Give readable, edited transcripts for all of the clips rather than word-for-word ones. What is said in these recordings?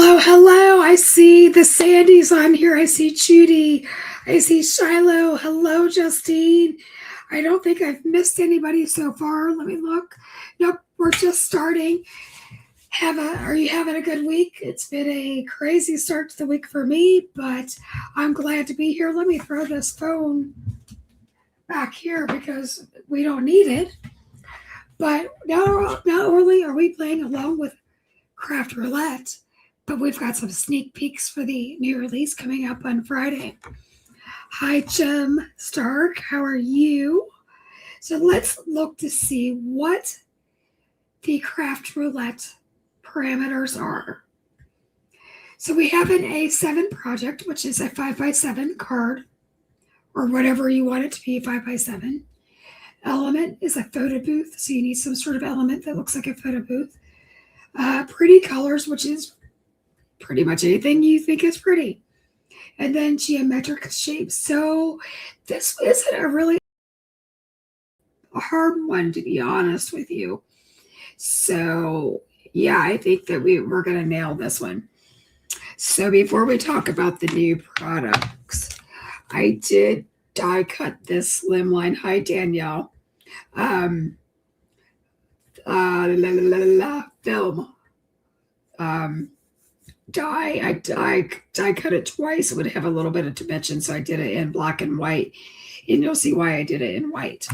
Hello, hello. I see the Sandys on here. I see Judy. I see Shiloh. Hello, Justine. I don't think I've missed anybody so far. Let me look. Nope, we're just starting. Are you having a good week? It's been a crazy start to the week for me, but I'm glad to be here. Let me throw this phone back here because we don't need it. But not only are we playing along with Craft Roulette, but we've got some sneak peeks for the new release coming up on Friday. Hi, Jim Stark. How are you? So let's look to see what the Craft Roulette parameters are. So we have an A7 project, which is a 5x7 card, or whatever you want it to be, 5x7. Element is a photo booth, so you need some sort of element that looks like a photo booth. Pretty colors, which is pretty much anything you think is pretty. And then geometric shapes. So this isn't a really hard one, to be honest with you. So yeah, I think that we're going to nail this one. So before we talk about the new products, I did die cut this slimline. Hi, Danielle. Film. I die cut it twice. It would have a little bit of dimension, so I did it in black and white, and you'll see why I did it in white.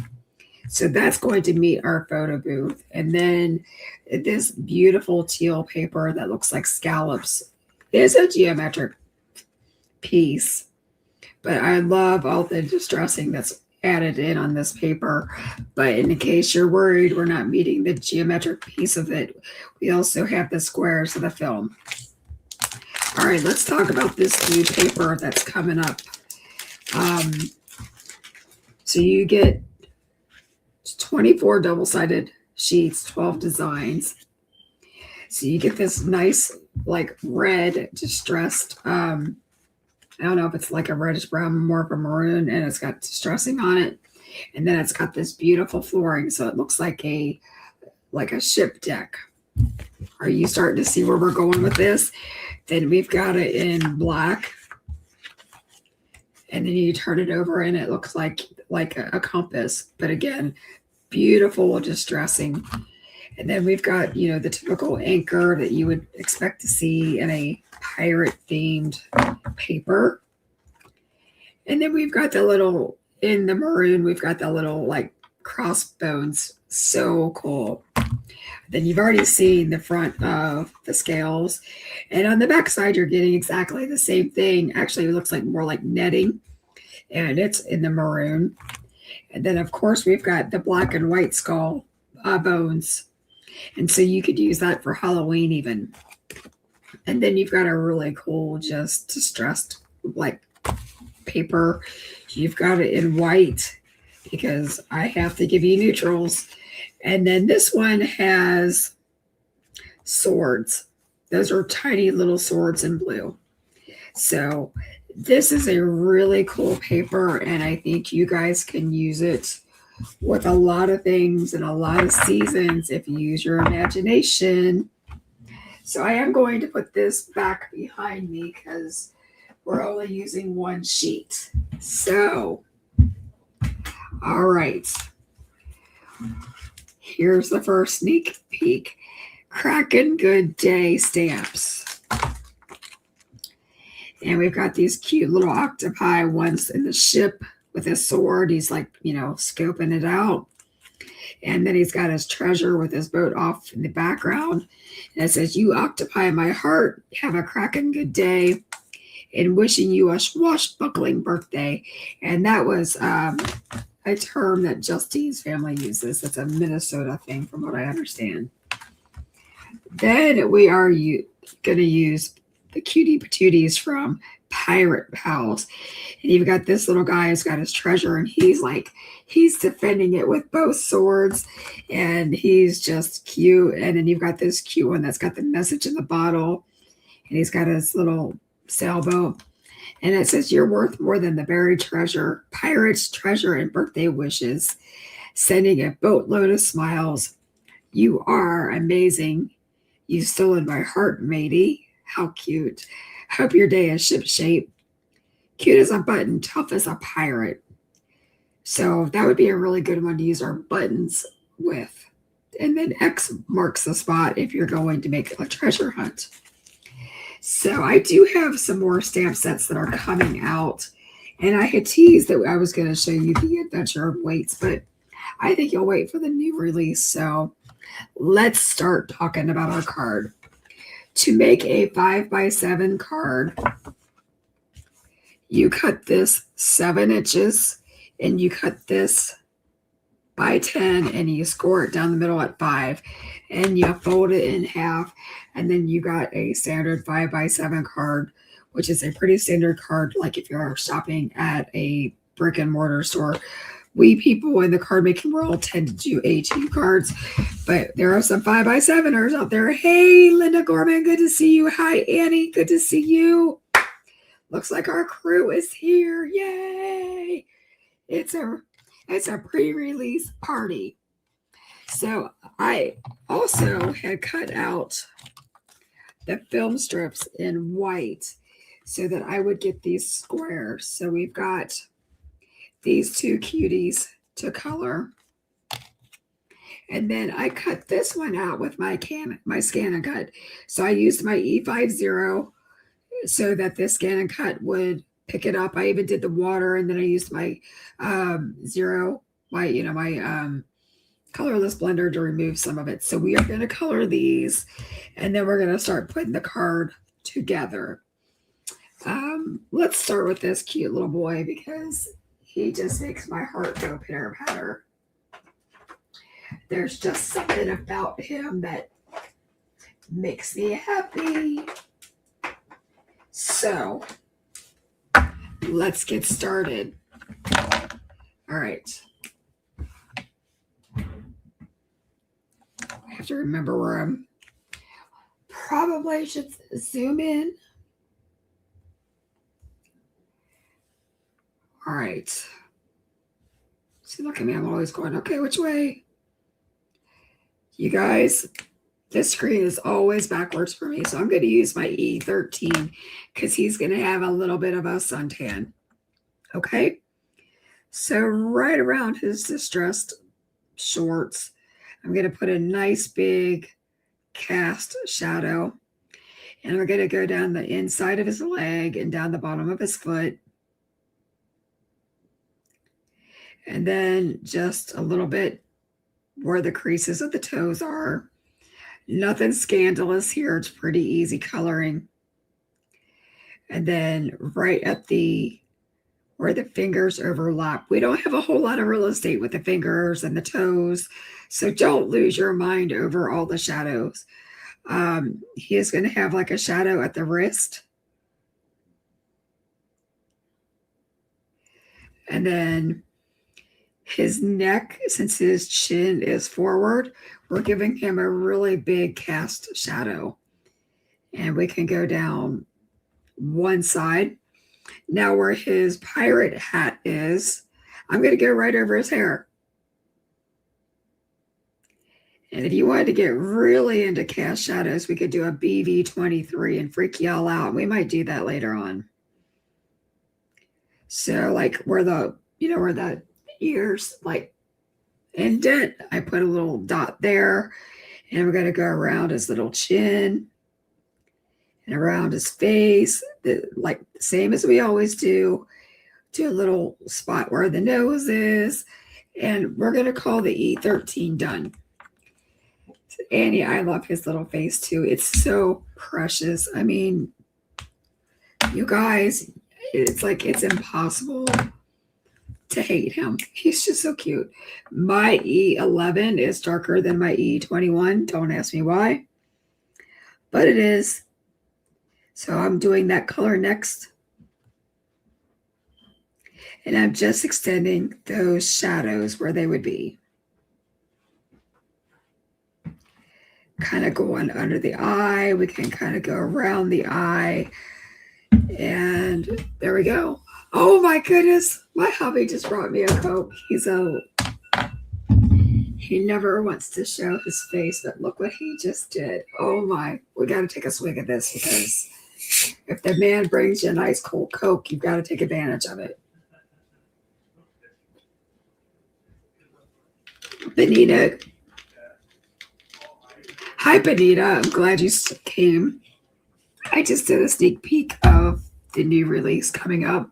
So that's going to meet our photo booth. And then this beautiful teal paper that looks like scallops is a geometric piece, but I love all the distressing that's added in on this paper. But in case you're worried we're not meeting the geometric piece of it, we also have the squares of the film. All right, let's talk about this new paper that's coming up. So you get 24 double-sided sheets, 12 designs. So you get this nice, like, red distressed, I don't know if it's like a reddish brown, more of a maroon, and it's got distressing on it. And then it's got this beautiful flooring, so it looks like a ship deck. Are you starting to see where we're going with this? Then we've got it in black, and then you turn it over and it looks like a compass, but again, beautiful distressing. And then we've got, the typical anchor that you would expect to see in a pirate themed paper. And then we've got the little, in the maroon, we've got the little like crossbones. So cool. Then you've already seen the front of the scales, and on the back side you're getting exactly the same thing. Actually, it looks like more like netting, and it's in the maroon. And then of course we've got the black and white skull bones, and so you could use that for Halloween even. And then you've got a really cool just distressed like paper. You've got it in white because I have to give you neutrals. And then this one has swords. Those are tiny little swords in blue. So this is a really cool paper, and I think you guys can use it with a lot of things and a lot of seasons if you use your imagination. So I am going to put this back behind me because we're only using one sheet. So, all right. Here's the first sneak peek. Crackin' Good Day stamps. And we've got these cute little octopi, one's in the ship with his sword. He's like, scoping it out. And then he's got his treasure with his boat off in the background. And it says, "You octopi my heart, have a crackin' good day, and wishing you a swashbuckling birthday." And that was a term that Justine's family uses. It's a Minnesota thing from what I understand. Then we are going to use the cutie patooties from Pirate Pals. And you've got this little guy who's got his treasure, and he's defending it with both swords, and he's just cute. And then you've got this cute one that's got the message in the bottle, and he's got his little sailboat. And it says, "You're worth more than the buried treasure, pirate's treasure and birthday wishes, sending a boatload of smiles. You are amazing. You've stolen my heart, matey. How cute. Hope your day is shipshape. Cute as a button, tough as a pirate. So that would be a really good one to use our buttons with. And then X marks the spot if you're going to make a treasure hunt. So I do have some more stamp sets that are coming out. And I had teased that I was going to show you the Adventure of Weights, but I think you'll wait for the new release. So let's start talking about our card. To make a 5x7 card, you cut this 7 inches and you cut this by 10 and you score it down the middle at 5 and you fold it in half, and then you got a standard 5x7 card, which is a pretty standard card, like if you're shopping at a brick and mortar store. We people in the card making world tend to do A2 cards, but there are some 5x7ers out there. Hey, Linda Gorman, good to see you. Hi, Annie, good to see you. Looks like our crew is here. Yay! It's a pre-release party. So I also had cut out the film strips in white so that I would get these squares. So we've got these two cuties to color. And then I cut this one out with my scan and cut. So I used my E50 so that this scan and cut would pick it up. I even did the water, and then I used my colorless blender to remove some of it. So we are going to color these, and then we're going to start putting the card together. Let's start with this cute little boy because he just makes my heart go pitter patter. There's just something about him that makes me happy. So let's get started. All right. I have to remember where I'm. Probably should zoom in. All right. See, look at me. I'm always going, okay, which way? You guys, this screen is always backwards for me. So I'm going to use my E13 because he's going to have a little bit of a suntan. Okay. So right around his distressed shorts, I'm going to put a nice big cast shadow. And we're going to go down the inside of his leg and down the bottom of his foot. And then just a little bit where the creases of the toes are. Nothing scandalous here. It's pretty easy coloring. And then right at where the fingers overlap. We don't have a whole lot of real estate with the fingers and the toes. So don't lose your mind over all the shadows. He is going to have like a shadow at the wrist. And then his neck, since his chin is forward, we're giving him a really big cast shadow. And we can go down one side. Now where his pirate hat is, I'm going to go right over his hair. And if you wanted to get really into cast shadows, we could do a BV23 and freak y'all out. We might do that later on. So like where the ears like indent, I put a little dot there, and we're going to go around his little chin and around his face, like the same as we always do a little spot where the nose is, and we're going to call the E13 done. Annie, I love his little face too. It's so precious. I mean, you guys, it's like it's impossible to hate him. He's just so cute. My E11 is darker than my E21. Don't ask me why, but it is. So I'm doing that color next. And I'm just extending those shadows where they would be. Kind of going under the eye. We can kind of go around the eye. And there we go. Oh my goodness. My hubby just brought me a Coke. He He never wants to show his face, but look what he just did. Oh my, we got to take a swig of this because if the man brings you a nice cold Coke, you've got to take advantage of it. Benita. Hi, Benita. I'm glad you came. I just did a sneak peek of the new release coming up.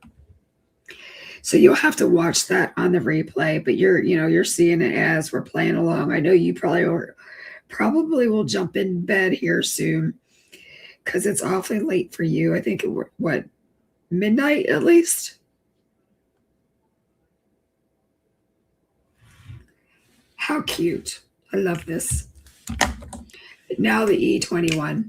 So you'll have to watch that on the replay, but you're seeing it as we're playing along. I know you probably will jump in bed here soon because it's awfully late for you. I think what, midnight at least? How cute. I love this. Now the E21.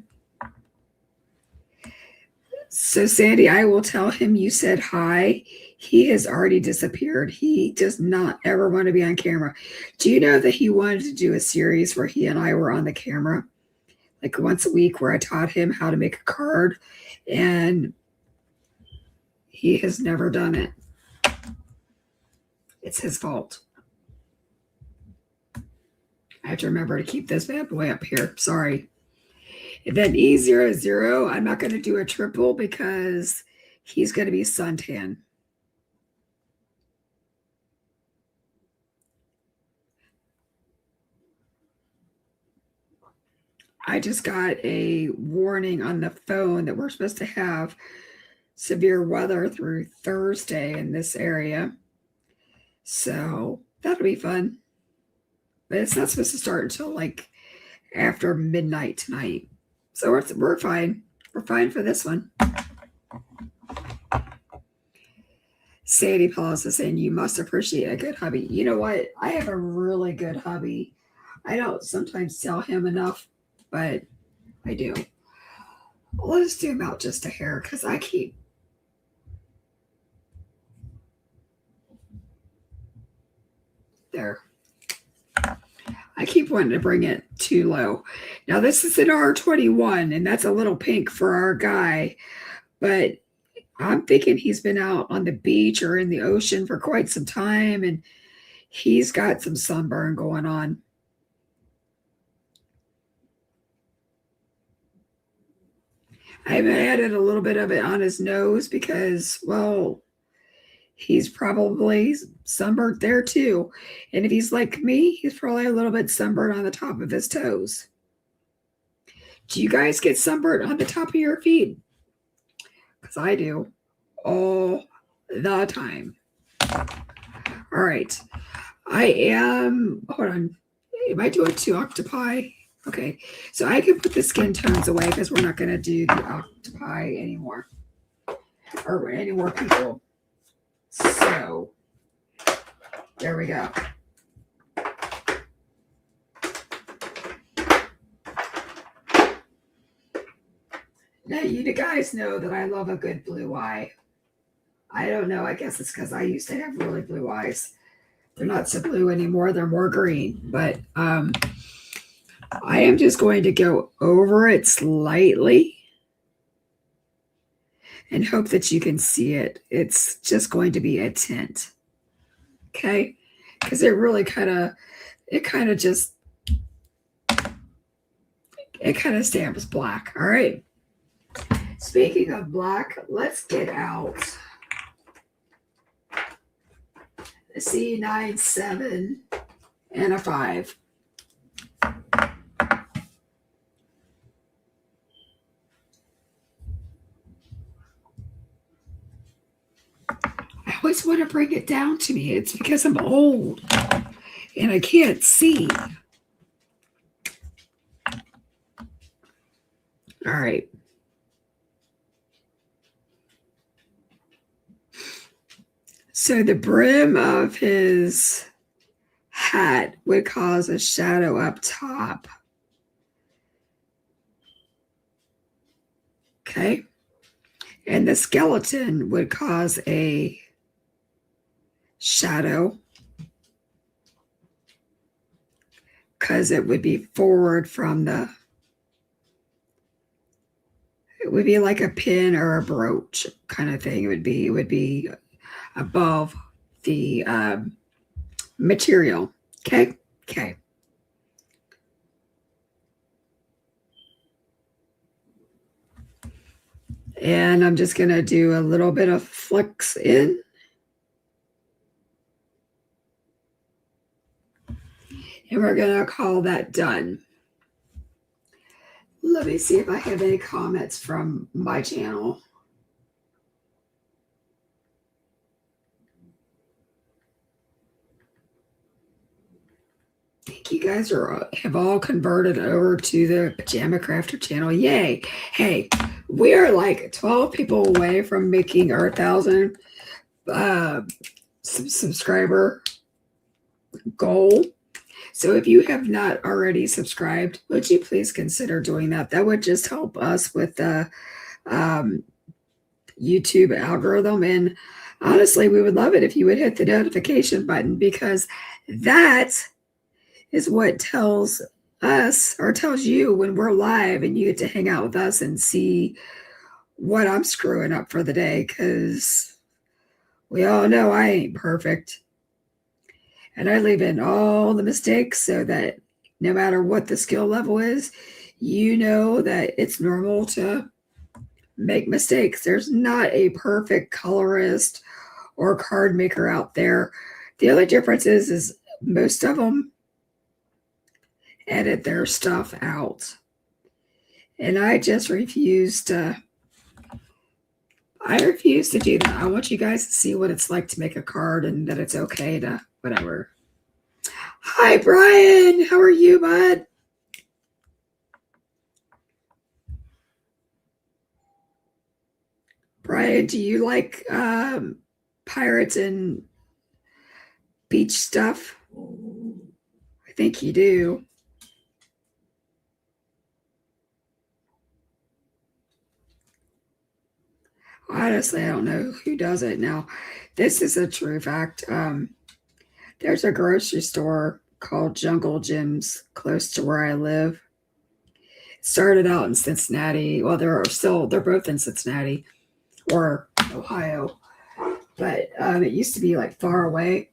So Sandy, I will tell him you said hi. He has already disappeared. He does not ever want to be on camera. Do you know that he wanted to do a series where he and I were on the camera? Like once a week where I taught him how to make a card. And he has never done it. It's his fault. I have to remember to keep this bad boy up here. Sorry. And then E00, I'm not going to do a triple because he's going to be suntan. I just got a warning on the phone that we're supposed to have severe weather through Thursday in this area. So that'll be fun. But it's not supposed to start until like after midnight tonight. So we're fine. We're fine for this one. Sandy Paulus is saying you must appreciate a good hubby. You know what? I have a really good hubby. I don't sometimes tell him enough, but I do. Let's zoom out just a hair because I keep there. I keep wanting to bring it too low. Now this is an R21 and that's a little pink for our guy, but I'm thinking he's been out on the beach or in the ocean for quite some time and he's got some sunburn going on. I've added a little bit of it on his nose because, well, he's probably sunburned there too. And if he's like me, he's probably a little bit sunburned on the top of his toes. Do you guys get sunburned on the top of your feet? Because I do all the time. All right. Hold on. Am I doing 2 octopi? Okay. So I can put the skin tones away because we're not going to do the octopi anymore. Or any more people. So, there we go. Now, you guys know that I love a good blue eye. I don't know. I guess it's because I used to have really blue eyes. They're not so blue anymore. They're more green. But I am just going to go over it slightly and hope that you can see it. It's just going to be a tint. Okay? Because it really kind of stamps black. All right. Speaking of black, let's get out a C9, 7, and a 5. I always want to bring it down to me. It's because I'm old and I can't see. All right. So the brim of his hat would cause a shadow up top. Okay. And the skeleton would cause a shadow because it would be forward from it would be like a pin or a brooch kind of thing. It would be above the material. Okay. Okay. And I'm just going to do a little bit of flicks in. And we're going to call that done. Let me see if I have any comments from my channel. I think you guys have all converted over to the Pajama Crafter channel. Yay. Hey, we are like 12 people away from making our 1,000 subscriber goal. So if you have not already subscribed, would you please consider doing that? That would just help us with the YouTube algorithm. And honestly, we would love it if you would hit the notification button, because that is what tells us, or tells you, when we're live and you get to hang out with us and see what I'm screwing up for the day, because we all know I ain't perfect. And I leave in all the mistakes so that no matter what the skill level is, you know that it's normal to make mistakes. There's not a perfect colorist or card maker out there. The only difference is most of them edit their stuff out. And I just refuse to. I refuse to do that. I want you guys to see what it's like to make a card, and that it's okay to whatever. Hi, Brian. How are you, bud? Brian, do you like pirates and beach stuff? I think you do. Honestly, I don't know who does it now. This is a true fact. There's a grocery store called Jungle Gyms close to where I live. It started out in Cincinnati. Well, they're both in Cincinnati or Ohio, but it used to be like far away.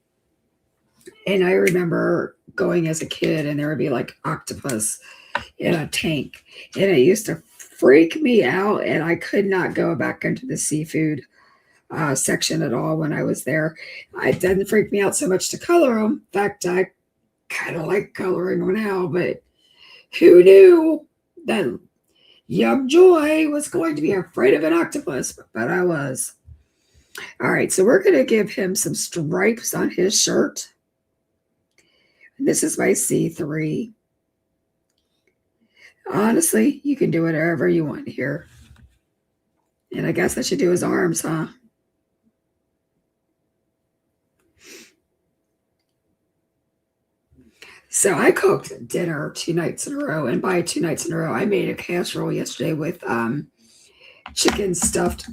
And I remember going as a kid, and there would be like octopus in a tank, and it used to freak me out, and I could not go back into the seafood section at all when I was there. It didn't freak me out so much to color them. In fact, I kind of like coloring them now, but who knew that young Joy was going to be afraid of an octopus? But I was. All right, so we're going to give him some stripes on his shirt. And this is my C3. Honestly, you can do whatever you want here. And I guess I should do his arms, huh? So I cooked dinner 2 nights in a row. And by 2 nights in a row, I made a casserole yesterday with chicken stuffed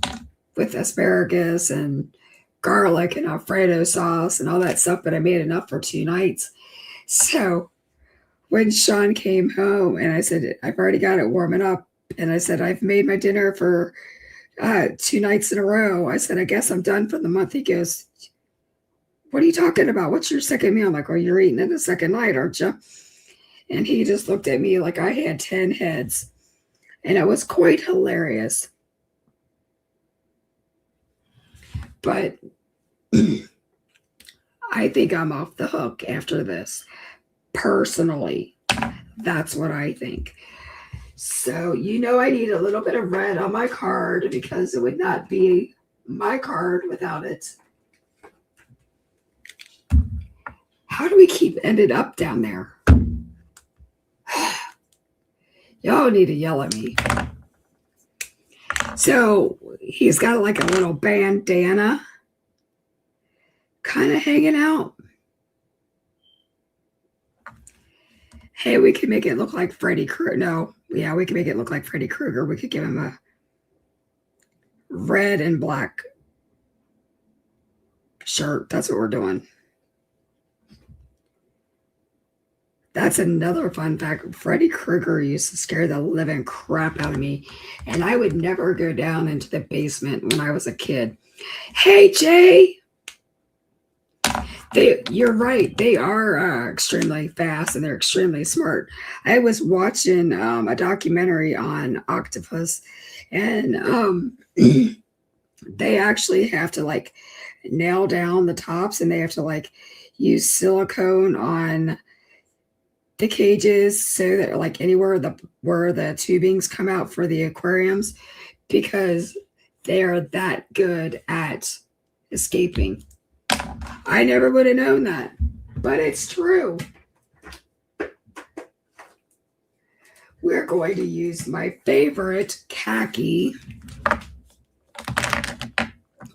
with asparagus and garlic and Alfredo sauce and all that stuff. But I made enough for 2 nights. So when Sean came home, and I said, I've already got it warming up. And I said, I've made my dinner for 2 nights in a row. I said, I guess I'm done for the month. He goes, what are you talking about? What's your second meal? I'm like, well, you're eating it the second night, aren't you? And he just looked at me like I had 10 heads. And it was quite hilarious. But I think I'm off the hook after this. Personally, that's what I think. So, I need a little bit of red on my card, because it would not be my card without it. How do we keep ended up down there? Y'all need to yell at me. So he's got like a little bandana kind of hanging out. Hey, we could make it look like Freddy Krueger. No, yeah, we could make it look like Freddy Krueger. We could give him a red and black shirt. That's what we're doing. That's another fun fact. Freddy Krueger used to scare the living crap out of me. And I would never go down into the basement when I was a kid. Hey, Jay. You're right. They are extremely fast and they're extremely smart. I was watching a documentary on octopus, and they actually have to like nail down the tops, and they have to like use silicone on the cages so that like anywhere where the tubings come out for the aquariums, because they are that good at escaping. I never would have known that, but it's true. We're going to use my favorite khaki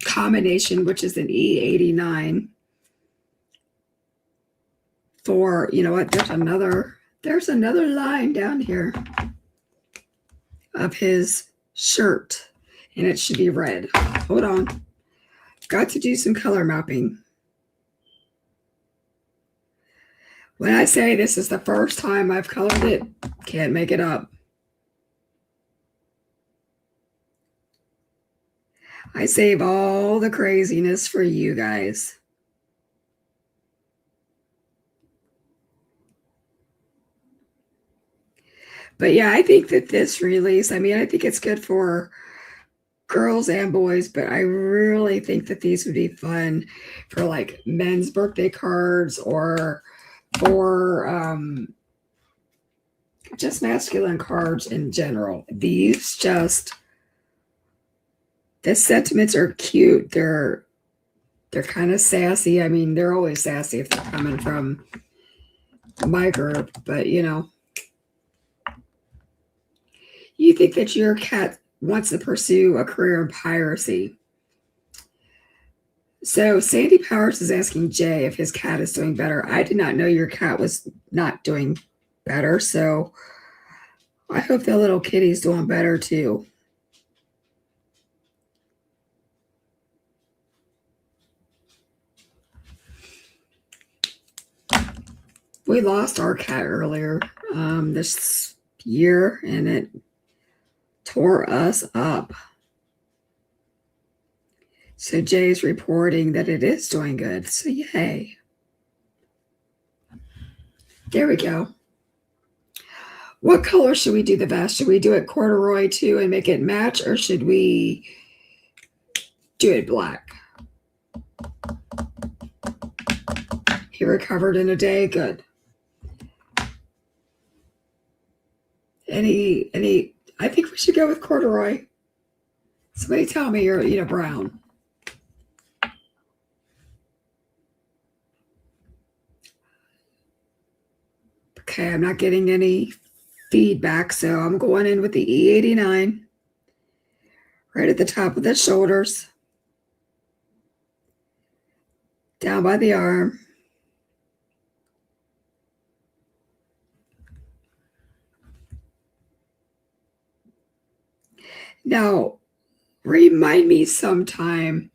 combination, which is an E89. For, you know what, there's another line down here of his shirt, and it should be red. Hold on. Got to do some color mapping. When I say this is the first time I've colored it, can't make it up. I save all the craziness for you guys. But yeah, I think that this release, I mean, I think it's good for girls and boys, but I really think that these would be fun for like men's birthday cards or for just masculine cards in general. These just, the sentiments are cute. They're kind of sassy. I mean, they're always sassy if they're coming from my group, but you know, you think that your cat wants to pursue a career in piracy. So Sandy Powers is asking Jay if his cat is doing better. I did not know your cat was not doing better, so I hope the little kitty's doing better too. We lost our cat earlier this year, and it tore us up. So Jay's reporting that it is doing good. So yay. There we go. What color should we do the best? Should we do it corduroy too and make it match, or should we do it black? He recovered in a day. Good. I think we should go with corduroy. Somebody tell me you're brown. Okay, I'm not getting any feedback, so I'm going in with the E89 right at the top of the shoulders, down by the arm. Now, remind me sometime,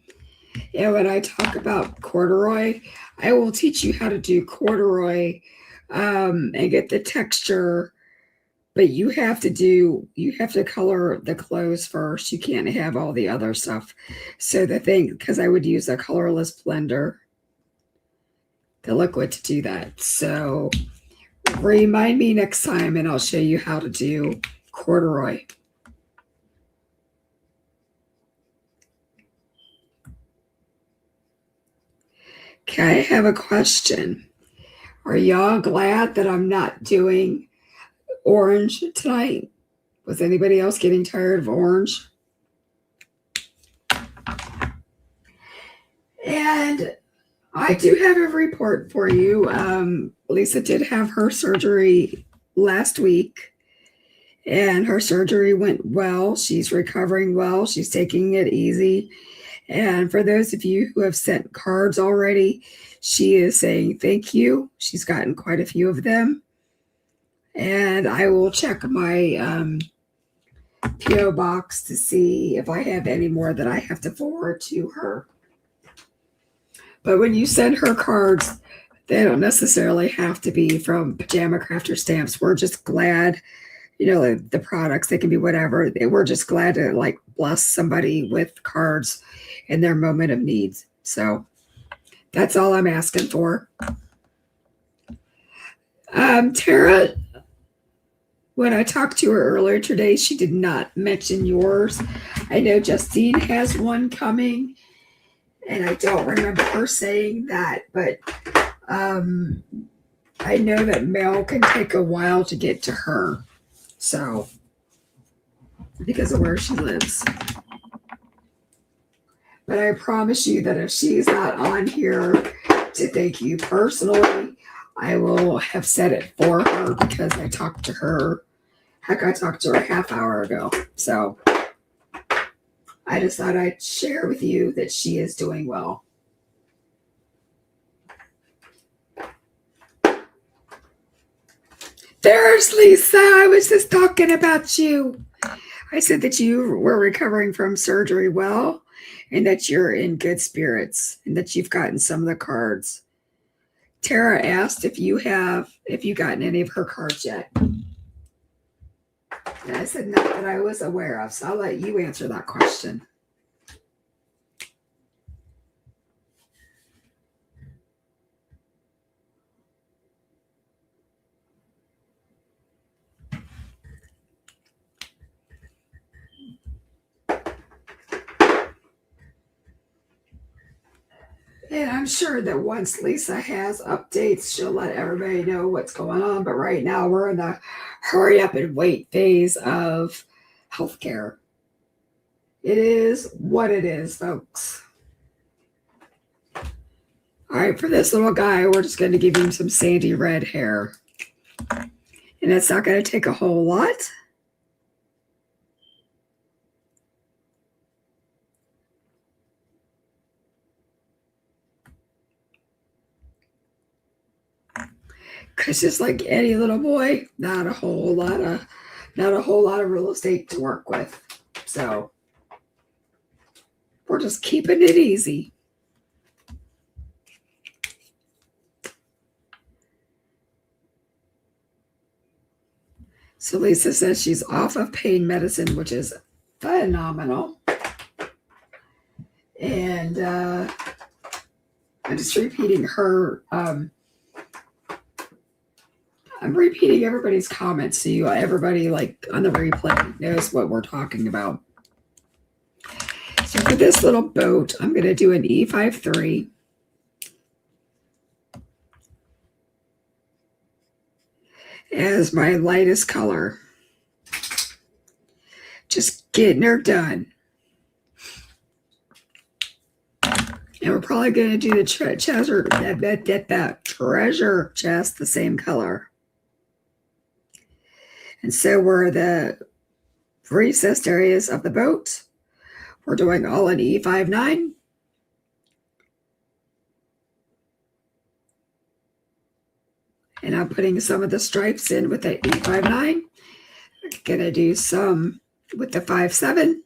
when I talk about corduroy, I will teach you how to do corduroy and get the texture, but you have to color the clothes first. You can't have all the other stuff. So because I would use a colorless blender, the liquid, to do that. So remind me next time and I'll show you how to do corduroy. Okay, I have a question. Are y'all glad that I'm not doing orange tonight? Was anybody else getting tired of orange? And I do have a report for you. Lisa did have her surgery last week, and her surgery went well. She's recovering well. She's taking it easy. And for those of you who have sent cards already, she is saying thank you. She's gotten quite a few of them. And I will check my P.O. box to see if I have any more that I have to forward to her. But when you send her cards, they don't necessarily have to be from Pajama Crafter Stamps. We're just glad, the products, they can be whatever. We're just glad to bless somebody with cards in their moment of need. So That's all I'm asking for. Tara, when I talked to her earlier today, she did not mention yours. I know Justine has one coming, and I don't remember her saying that, but I know that mail can take a while to get to her. So, because of where she lives. But I promise you that if she's not on here to thank you personally, I will have said it for her because I talked to her. Heck, I talked to her a half hour ago. So I just thought I'd share with you that she is doing well. There's Lisa. I was just talking about you. I said that you were recovering from surgery well and that you're in good spirits and that you've gotten some of the cards. Tara asked if you gotten any of her cards yet. And I said, not that I was aware of, so I'll let you answer that question. And I'm sure that once Lisa has updates, she'll let everybody know what's going on. But right now, we're in the hurry up and wait phase of healthcare. It is what it is, folks. All right, for this little guy, we're just going to give him some sandy red hair. And it's not going to take a whole lot. Because just like any little boy, not a whole lot of real estate to work with. So we're just keeping it easy. So Lisa says she's off of pain medicine, which is phenomenal. And I'm just repeating her. I'm repeating everybody's comments so everybody like on the replay knows what we're talking about. So for this little boat, I'm going to do an E53. As my lightest color. Just getting her done. And we're probably going to do the treasure chest the same color. And so we're the recessed areas of the boat. We're doing all in E59. And I'm putting some of the stripes in with the E59. I'm going to do some with the 5/7.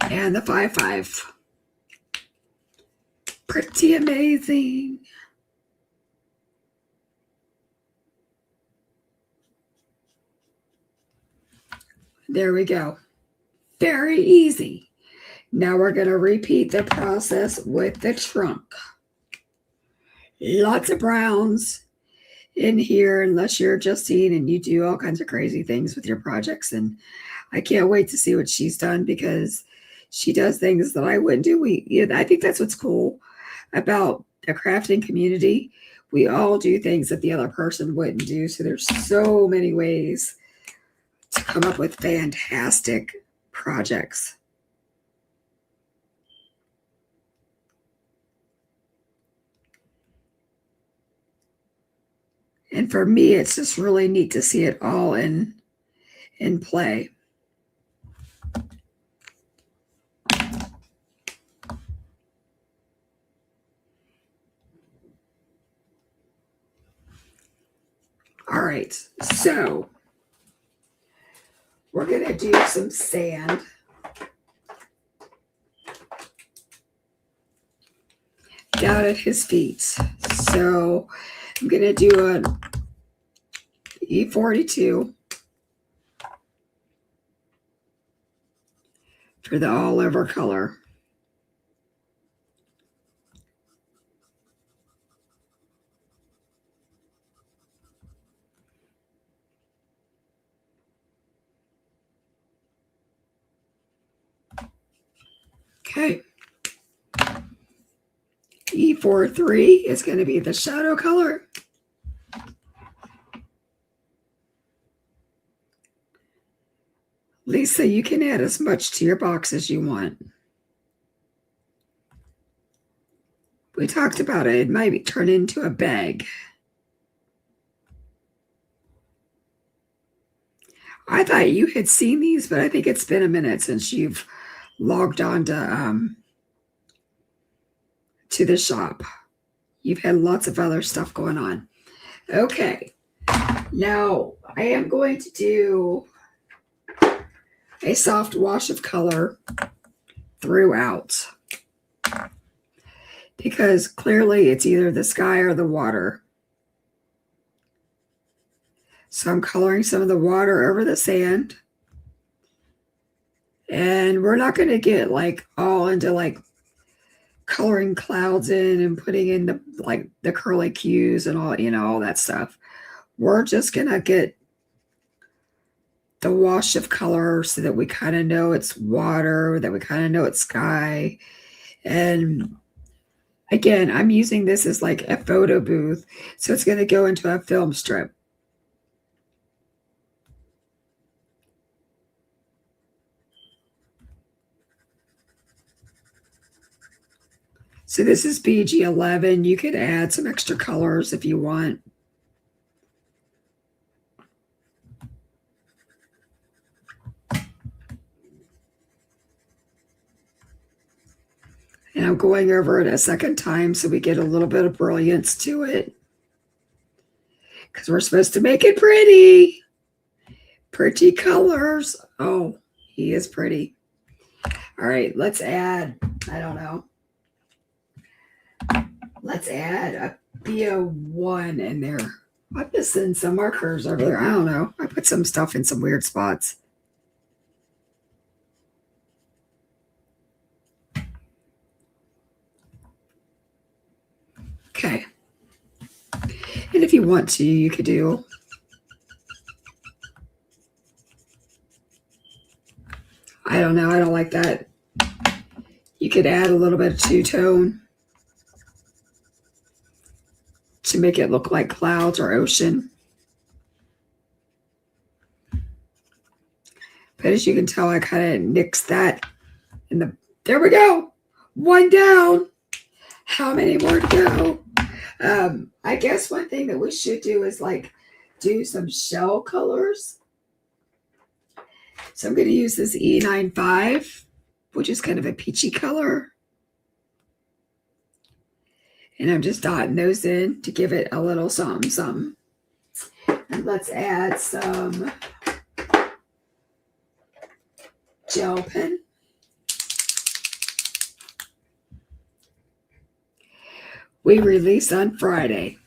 And the 5/5. Pretty amazing. There we go. Very easy. Now we're going to repeat the process with the trunk. Lots of browns in here, unless you're Justine and you do all kinds of crazy things with your projects. And I can't wait to see what she's done because she does things that I wouldn't do. I think that's what's cool about the crafting community. We all do things that the other person wouldn't do. So there's so many ways to come up with fantastic projects. And for me, it's just really neat to see it all in play. All right, so we're going to do some sand. Down at his feet. So I'm going to do an E42. for the all over color. Okay. E43 is going to be the shadow color. Lisa, you can add as much to your box as you want. We talked about it. It might turn into a bag. I thought you had seen these, but I think it's been a minute since you've logged on to the shop. You've had lots of other stuff going on. Okay. Now, I am going to do a soft wash of color throughout, because clearly it's either the sky or the water. So I'm coloring some of the water over the sand. And we're not going to get like all into like coloring clouds in and putting in the curly cues and all, all that stuff. We're just going to get the wash of color so that we kind of know it's water, that we kind of know it's sky. And again, I'm using this as like a photo booth. So it's going to go into a film strip. So this is BG11. You could add some extra colors if you want. And I'm going over it a second time so we get a little bit of brilliance to it. Because we're supposed to make it pretty. Pretty colors. Oh, he is pretty. All right, let's add, I don't know. Let's add a BO1 in there. I'm missing some markers over there. I don't know. I put some stuff in some weird spots. Okay. And if you want to, you could do I don't know. I don't like that. You could add a little bit of two-tone to make it look like clouds or ocean. But as you can tell, I kind of nixed that. There we go. One down. How many more to go? I guess one thing that we should do is like do some shell colors. So I'm going to use this E95, which is kind of a peachy color. And I'm just dotting those in to give it a little something, something. And let's add some gel pen. We release on Friday.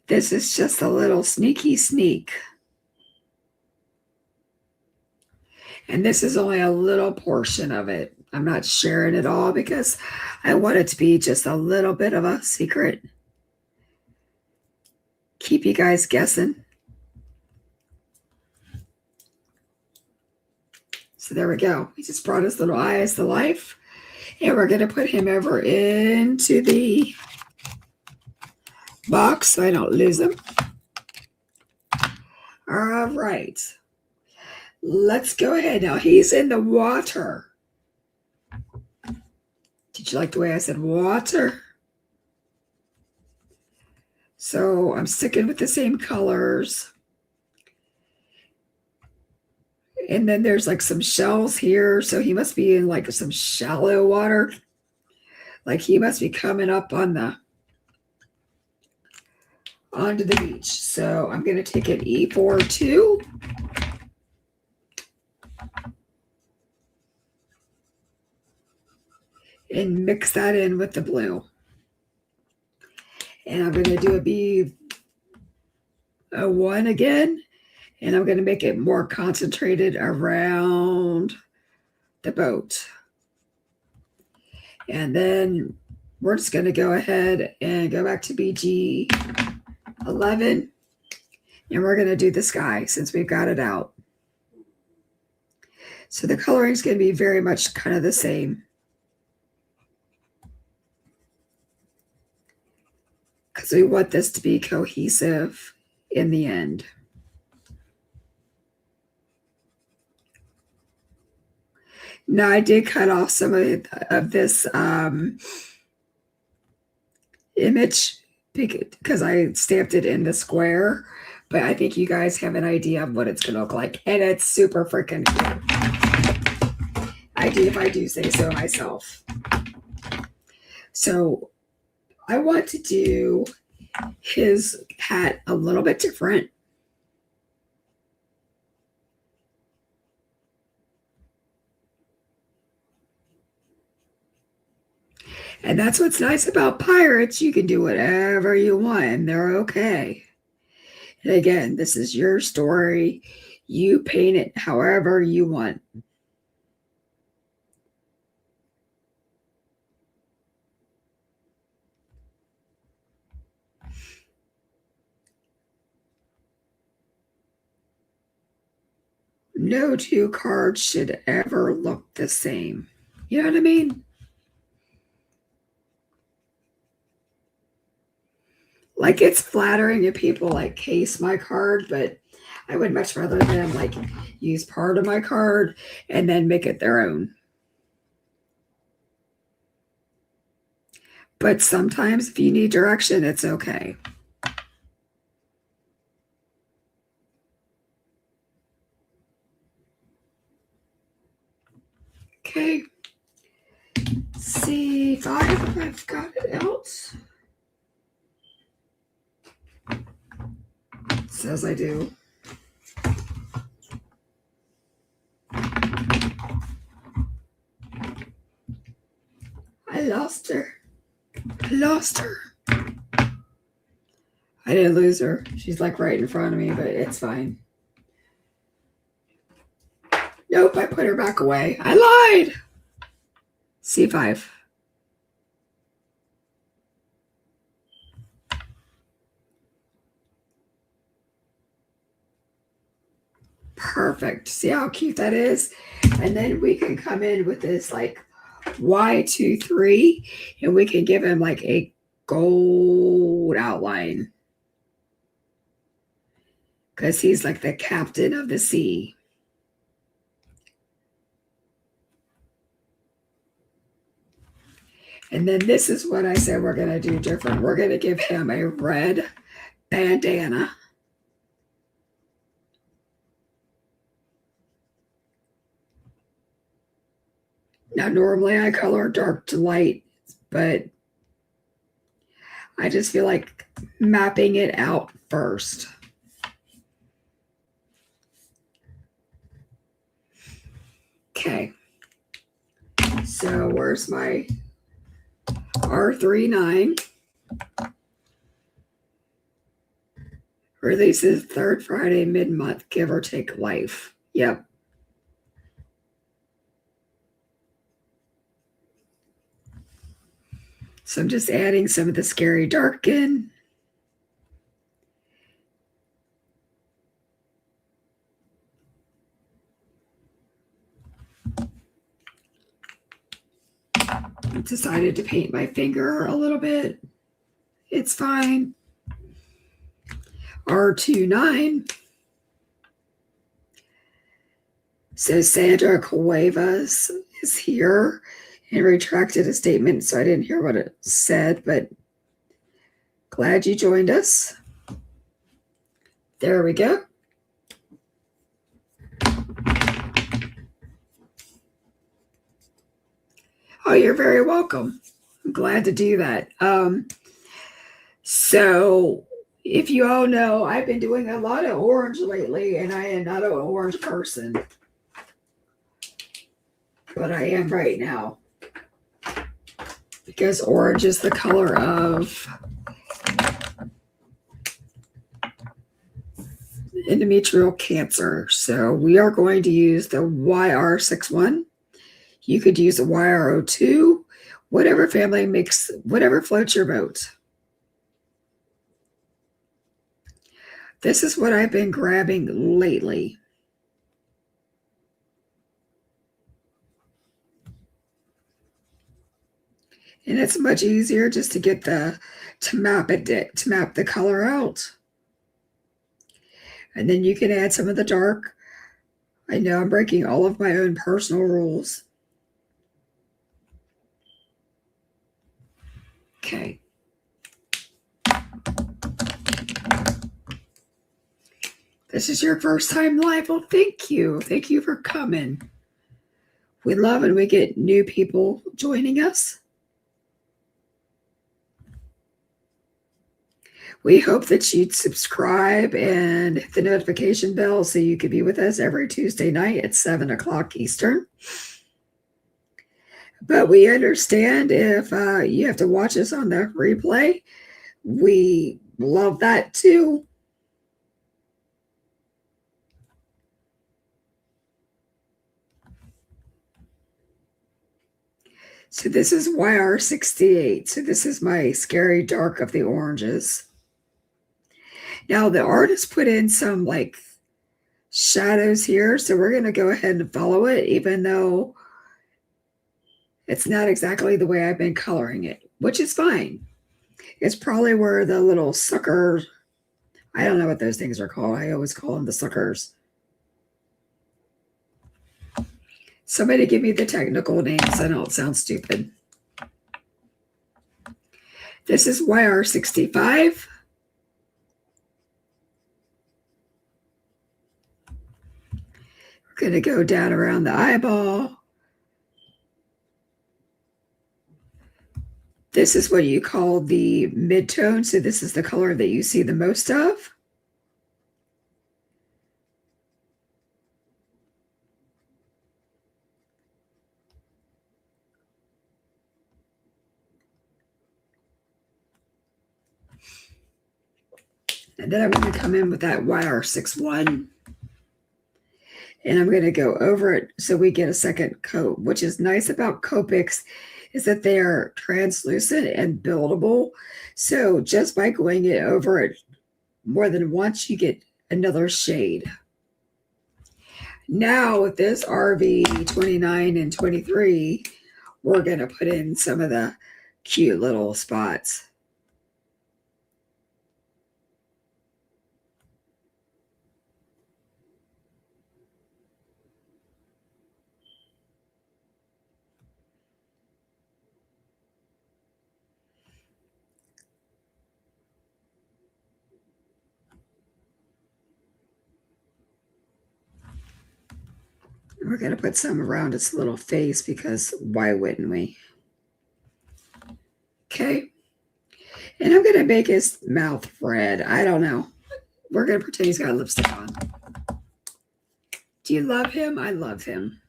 This is just a little sneaky sneak. And this is only a little portion of it. I'm not sharing it all because I want it to be just a little bit of a secret. Keep you guys guessing. So there we go. We just brought his little eyes to life. And we're going to put him over into the box so I don't lose him. All right. Let's go ahead. Now he's in the water. Did you like the way I said water? So I'm sticking with the same colors. And then there's like some shells here. So he must be in like some shallow water. Like he must be coming up on onto the beach. So I'm going to take an E42. And mix that in with the blue. And I'm going to do a B01 again. And I'm going to make it more concentrated around the boat. And then we're just going to go ahead and go back to BG 11. And we're going to do the sky since we've got it out. So the coloring is going to be very much kind of the same. Because we want this to be cohesive in the end. Now I did cut off some of this image because I stamped it in the square, but I think you guys have an idea of what it's going to look like. And it's super freaking cute. If I do say so myself. So I want to do his hat a little bit different. And that's what's nice about pirates. You can do whatever you want and they're okay. And again, this is your story. You paint it however you want. No two cards should ever look the same. You know what I mean? Like, it's flattering if people like case my card, but I would much rather them like use part of my card and then make it their own. But sometimes if you need direction, it's okay. Okay. See if I've got it out. It says I do. I lost her. I lost her. I didn't lose her. She's like right in front of me, but it's fine. Nope, I put her back away. I lied. C5. Perfect. See how cute that is? And then we can come in with this like Y23 and we can give him like a gold outline. Because he's like the captain of the sea. And then this is what I said we're going to do different. We're going to give him a red bandana. Now, normally I color dark to light, but I just feel like mapping it out first. Okay. So where's my R39? Releases third Friday mid-month, give or take life. Yep. So I'm just adding some of the scary dark in. I decided to paint my finger a little bit. It's fine. R29. So Sandra Cuevas is here and retracted a statement, so I didn't hear what it said, but glad you joined us. There we go. Oh, you're very welcome. I'm glad to do that. So if you all know, I've been doing a lot of orange lately, and I am not an orange person. But I am right now. Because orange is the color of endometrial cancer. So we are going to use the YR61. You could use a YR02, whatever family makes, whatever floats your boat. This is what I've been grabbing lately. And it's much easier just to get to map the color out. And then you can add some of the dark. I know I'm breaking all of my own personal rules. Okay. This is your first time live. Well, thank you. Thank you for coming. We love when we get new people joining us. We hope that you'd subscribe and hit the notification bell so you could be with us every Tuesday night at 7 o'clock Eastern. But we understand if you have to watch us on the replay. We love that too. So this is YR68. So this is my scary dark of the oranges. Now the artist put in some like shadows here. So we're going to go ahead and follow it, even though it's not exactly the way I've been coloring it, which is fine. It's probably where the little sucker, I don't know what those things are called. I always call them the suckers. Somebody give me the technical names. I know it sounds stupid. This is YR65. We're going to go down around the eyeball. This is what you call the mid-tone. So this is the color that you see the most of. And then I'm going to come in with that YR61. And I'm going to go over it so we get a second coat. Which is nice about Copics is that they are translucent and buildable. So just by going it over it more than once, you get another shade. Now with this RV 29 and 23, we're going to put in some of the cute little spots. We're going to put some around its little face because why wouldn't we? Okay. And I'm going to make his mouth red. I don't know. We're going to pretend he's got lipstick on. Do you love him? I love him.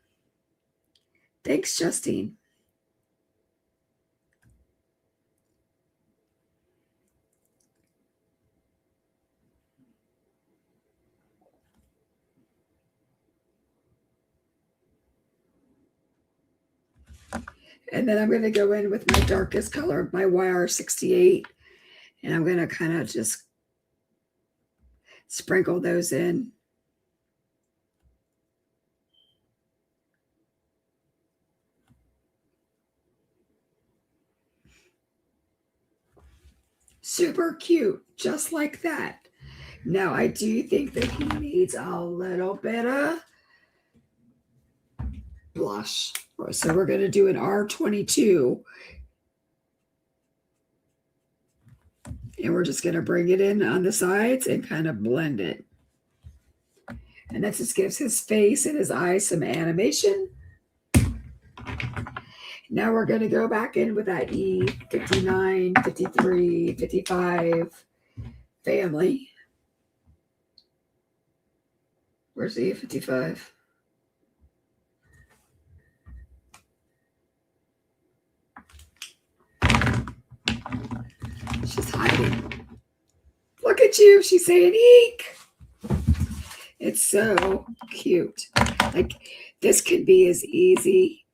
Thanks, Justine. And then I'm going to go in with my darkest color, my YR68. And I'm going to kind of just sprinkle those in. Super cute, just like that. Now, I do think that he needs a little bit of blush. So we're going to do an R22. And we're just going to bring it in on the sides and kind of blend it. And that just gives his face and his eyes some animation. Now we're going to go back in with that E59, 53, 55 family. Where's the E55? She's hiding. Look at you. She's saying eek. It's so cute. Like this could be as easy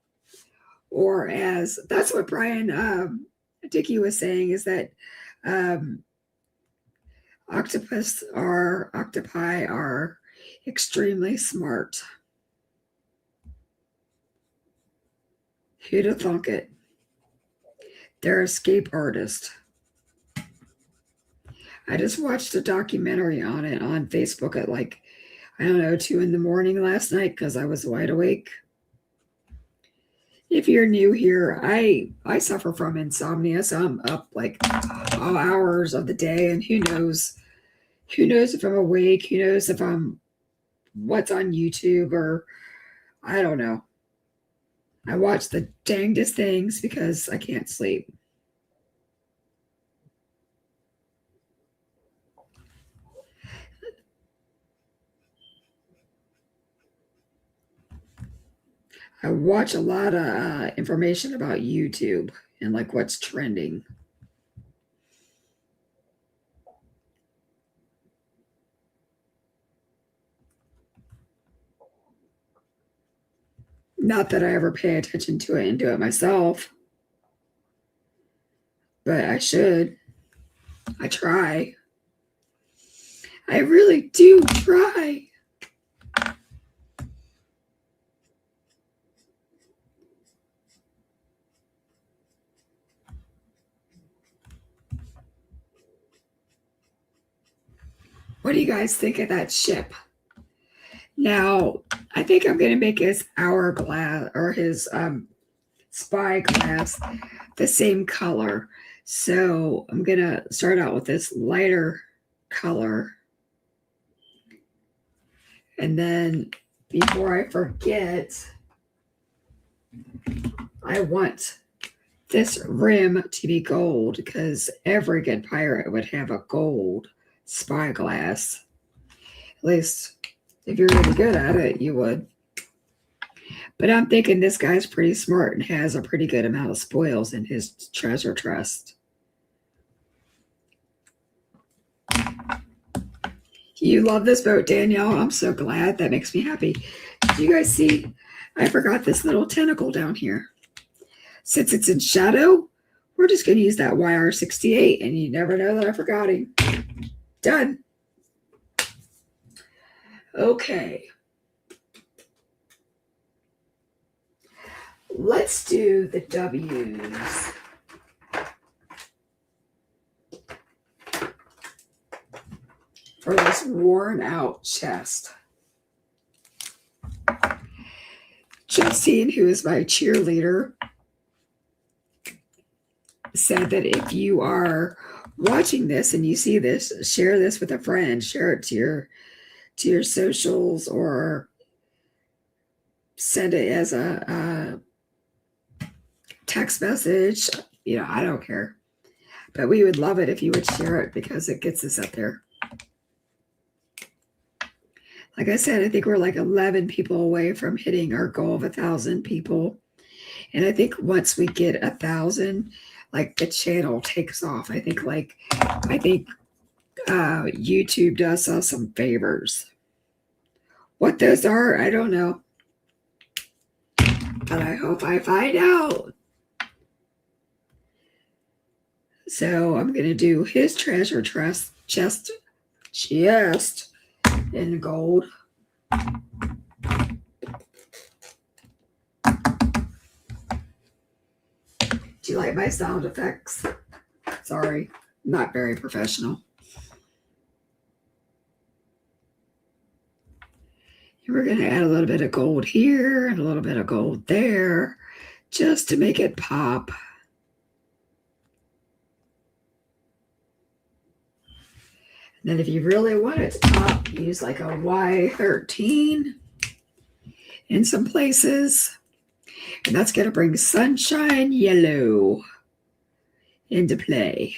or as, that's what Brian Dickey was saying, is that um, octopi are extremely smart. Who'd have thunk it? They're escape artists. I just watched a documentary on it on Facebook at like, I don't know, 2 in the morning last night because I was wide awake. If you're new here, I suffer from insomnia, so I'm up like all hours of the day, and who knows if I'm awake, who knows if I'm what's on YouTube, or I don't know. I watch the dangest things because I can't sleep. I watch a lot of information about YouTube and like what's trending. Not that I ever pay attention to it and do it myself, but I should. I try. I really do try. What do you guys think of that ship? Now, I think I'm going to make his hourglass or his spyglass the same color. So I'm going to start out with this lighter color. And then before I forget, I want this rim to be gold because every good pirate would have a gold spyglass. At least if you're really good at it, you would. But I'm thinking this guy's pretty smart and has a pretty good amount of spoils in his treasure chest. You love this boat, Danielle. I'm so glad. That makes me happy. Do you guys see? I forgot this little tentacle down here. Since it's in shadow, we're just going to use that YR68, and you never know that I forgot him. Done. Okay. Let's do the W's. For this worn out chest. Justine, who is my cheerleader, said that if you are watching this and you see this, share this with a friend, share it to your socials, or send it as a text message. You know, I don't care. But we would love it if you would share it because it gets us up there. Like I said, I think we're like 11 people away from hitting our goal of 1,000 people. And I think once we get 1,000, like the channel takes off. I think YouTube does us some favors. What those are, I don't know. But I hope I find out. So I'm going to do his treasure chest in gold. Do you like my sound effects? Sorry, not very professional. We're going to add a little bit of gold here and a little bit of gold there just to make it pop. And then if you really want it to pop, use like a Y13 in some places. And that's going to bring sunshine yellow into play.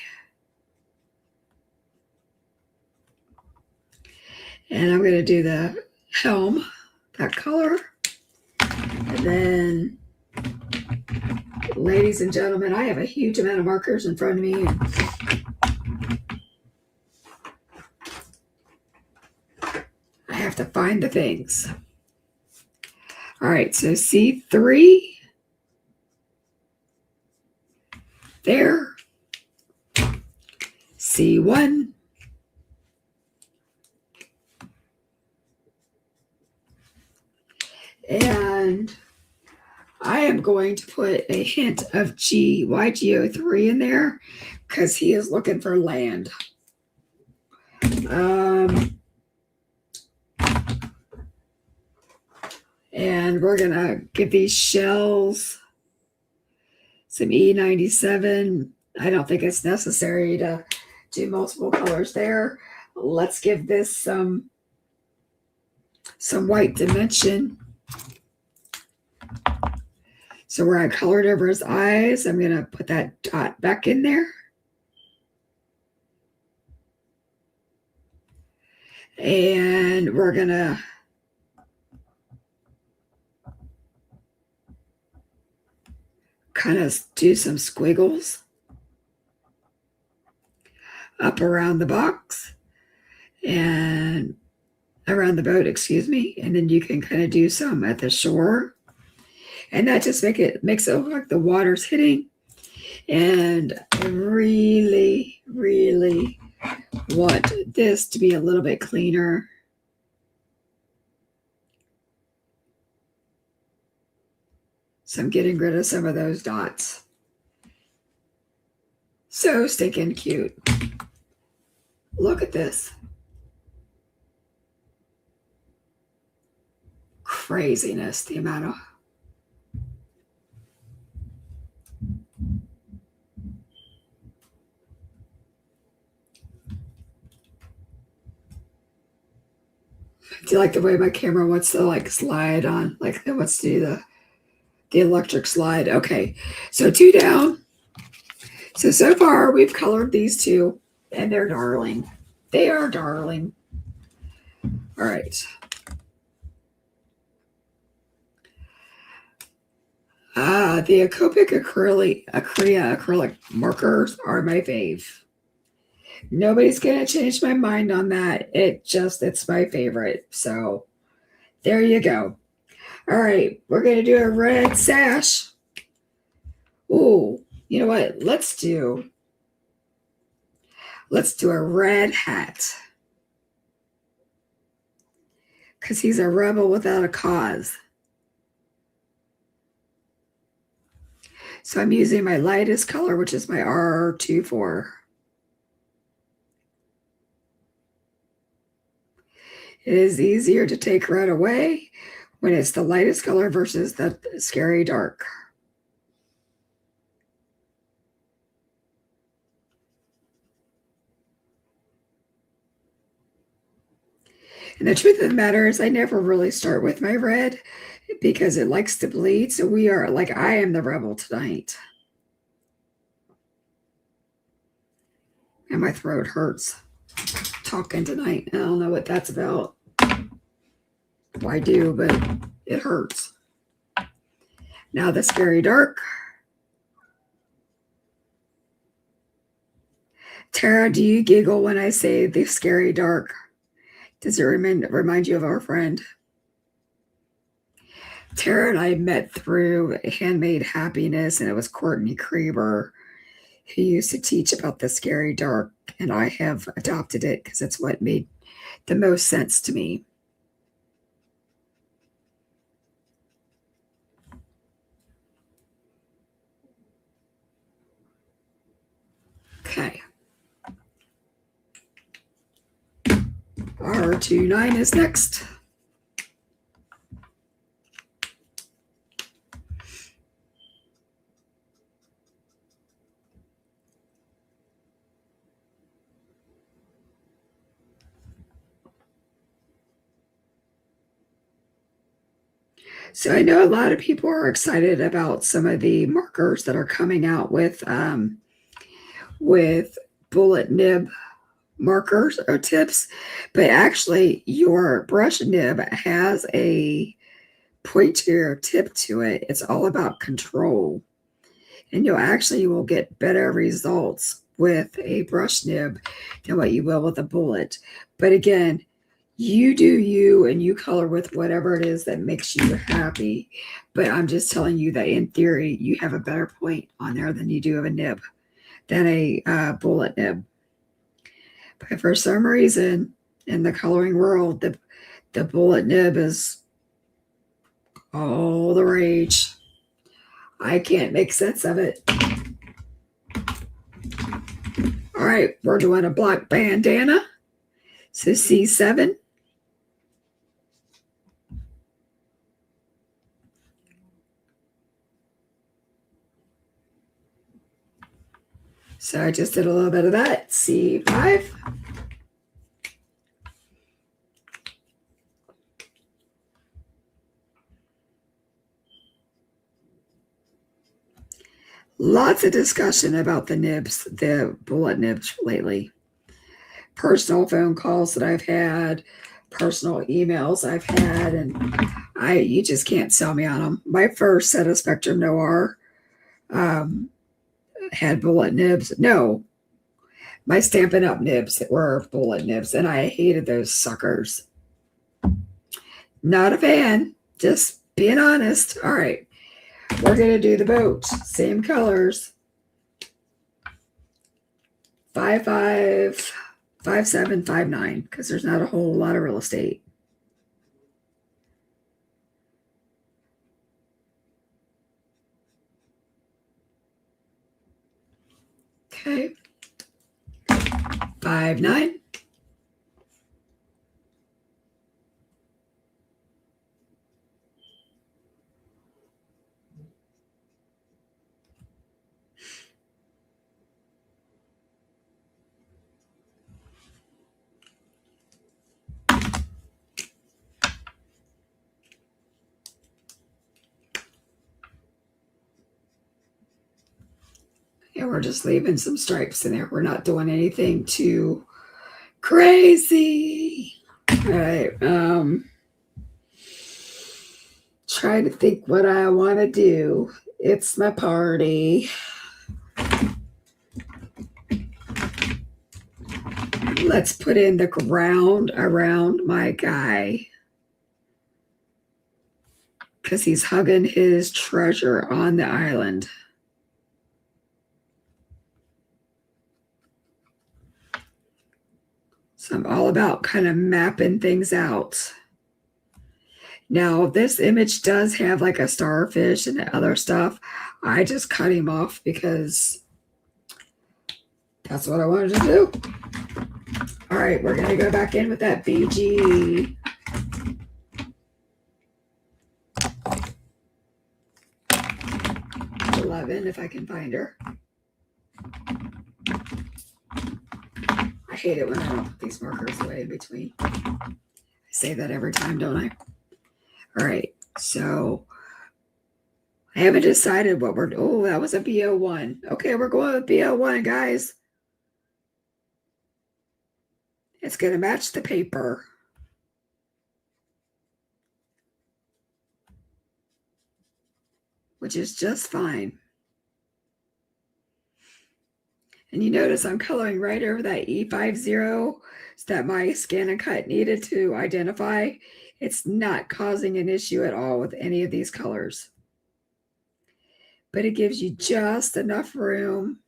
And I'm going to do the helm, that color. And then, ladies and gentlemen, I have a huge amount of markers in front of me. I have to find the things. All right, so C3 there, C1, and I am going to put a hint of YGO3 in there because he is looking for land. And we're going to give these shells some E97. I don't think it's necessary to do multiple colors there. Let's give this some white dimension. So where I colored over his eyes, I'm going to put that dot back in there. And we're going to kind of do some squiggles up around the box and around the boat, excuse me. And then you can kind of do some at the shore. And that just makes it look like the water's hitting. And I really, really want this to be a little bit cleaner. So I'm getting rid of some of those dots. So stinking cute. Look at this. Craziness, the amount of do you like the way my camera wants to like slide on, like it wants to do the electric slide? Okay, so 2 down. So far we've colored these 2 and they're darling. They are darling. All right. The Copic acrylic markers are my fave. Nobody's going to change my mind on that. It's my favorite. So there you go. All right, we're going to do a red sash. Ooh, you know what? Let's do a red hat. Because he's a rebel without a cause. So I'm using my lightest color, which is my R24. It is easier to take right away when it's the lightest color versus the scary dark. And the truth of the matter is I never really start with my red because it likes to bleed. So I am the rebel tonight. And my throat hurts talking tonight. I don't know what that's about. Well, I do, but it hurts. Now the scary dark. Tara, do you giggle when I say the scary dark? Does it remind you of our friend? Tara and I met through Handmade Happiness, and it was Courtney Kreber who used to teach about the scary dark, and I have adopted it because it's what made the most sense to me. Okay. R29 is next. So I know a lot of people are excited about some of the markers that are coming out with bullet nib markers or tips, but actually your brush nib has a pointier tip to it. It's all about control, and you will get better results with a brush nib than what you will with a bullet. But again, You do you, and you color with whatever it is that makes you happy. But I'm just telling you that in theory, you have a better point on there than you do of a nib, than a bullet nib. But for some reason, in the coloring world, the bullet nib is all the rage. I can't make sense of it. All right, we're doing a black bandana. So C7. So I just did a little bit of that. C5. Lots of discussion about the nibs, the bullet nibs lately. Personal phone calls that I've had, personal emails I've had, and you just can't sell me on them. My first set of Spectrum Noir had bullet nibs. No, my Stampin' Up! Nibs were bullet nibs, and I hated those suckers. Not a fan, just being honest. All right, we're going to do the boat. Same colors. 5-5, 5-7, 5-9, because there's not a whole lot of real estate. Okay. 5-9. And we're just leaving some stripes in there. We're not doing anything too crazy. All right. Try to think what I want to do. It's my party. Let's put in the ground around my guy, because he's hugging his treasure on the island. So I'm all about kind of mapping things out. Now, this image does have like a starfish and other stuff. I just cut him off because that's what I wanted to do. All right, we're going to go back in with that BG. If I can find her. I hate it when I don't put these markers away in between. I say that every time, don't I? All right, so I haven't decided what we're. Oh, that was a BO1. Okay, we're going with BO1, guys. It's going to match the paper. Which is just fine. And you notice I'm coloring right over that E50 that my scan and cut needed to identify. It's not causing an issue at all with any of these colors. But it gives you just enough room.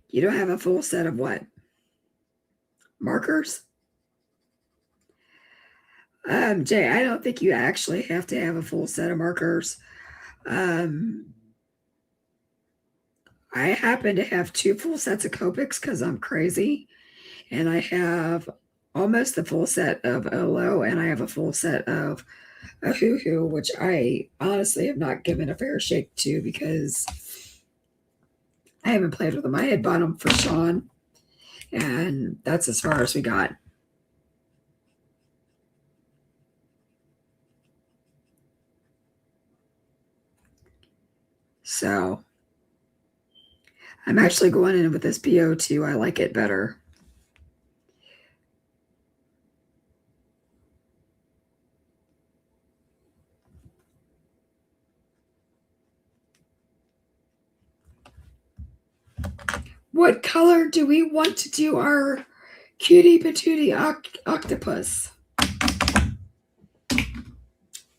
You don't have a full set of what? Markers? Jay, I don't think you actually have to have a full set of markers. I happen to have 2 full sets of Copics because I'm crazy. And I have almost the full set of Olo, and I have a full set of a Hoo-Hoo, which I honestly have not given a fair shake to because I haven't played with them. I had bought them for Sean, and that's as far as we got. So I'm actually going in with this BO2. I like it better. What color do we want to do our cutie patootie octopus?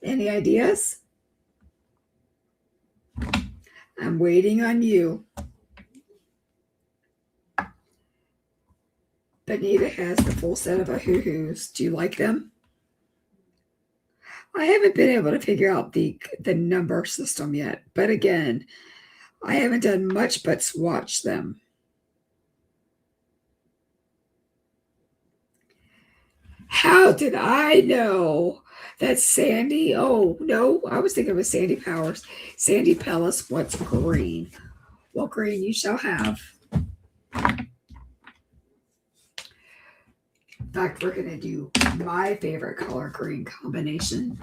Any ideas? I'm waiting on you. Benita has the full set of ahoo-hoos. Do you like them? I haven't been able to figure out the number system yet, but again, I haven't done much but swatch them. How did I know that Sandy? Oh, no, I was thinking it was Sandy Powers. Sandy Pellis wants green. Well, green you shall have. In fact, we're going to do my favorite color green combination.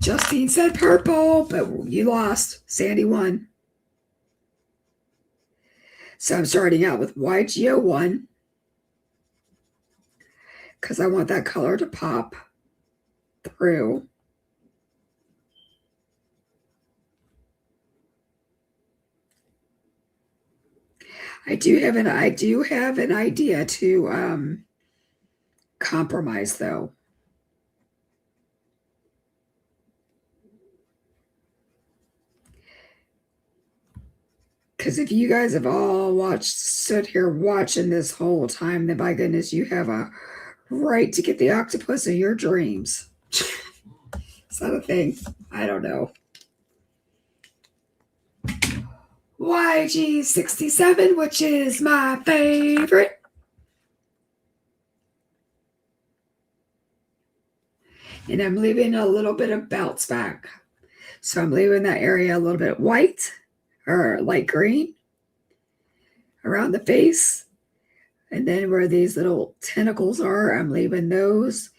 Justine said purple, but you lost. Sandy won. So I'm starting out with YG01 because I want that color to pop through. I do have an idea to compromise though. Because if you guys have all stood here watching this whole time, then by goodness, you have a right to get the octopus of your dreams. Is that a thing? I don't know. YG67, which is my favorite. And I'm leaving a little bit of bounce back. So I'm leaving that area a little bit white or light green around the face. And then where these little tentacles are, I'm leaving those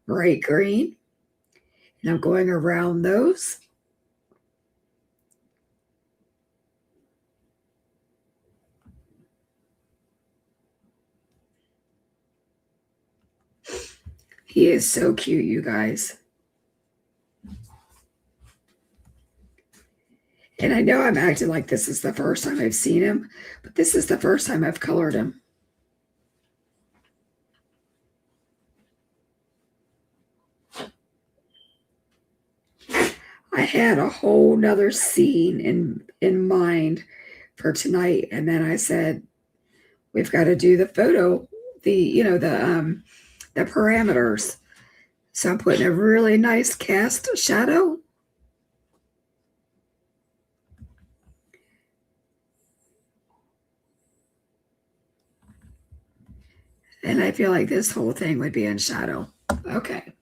bright green. And I'm going around those. He is so cute, you guys. And I know I'm acting like this is the first time I've seen him, but this is the first time I've colored him. I had a whole nother scene in mind for tonight, and then I said, we've got to do the photo, the parameters. So I'm putting a really nice cast shadow. And I feel like this whole thing would be in shadow. Okay.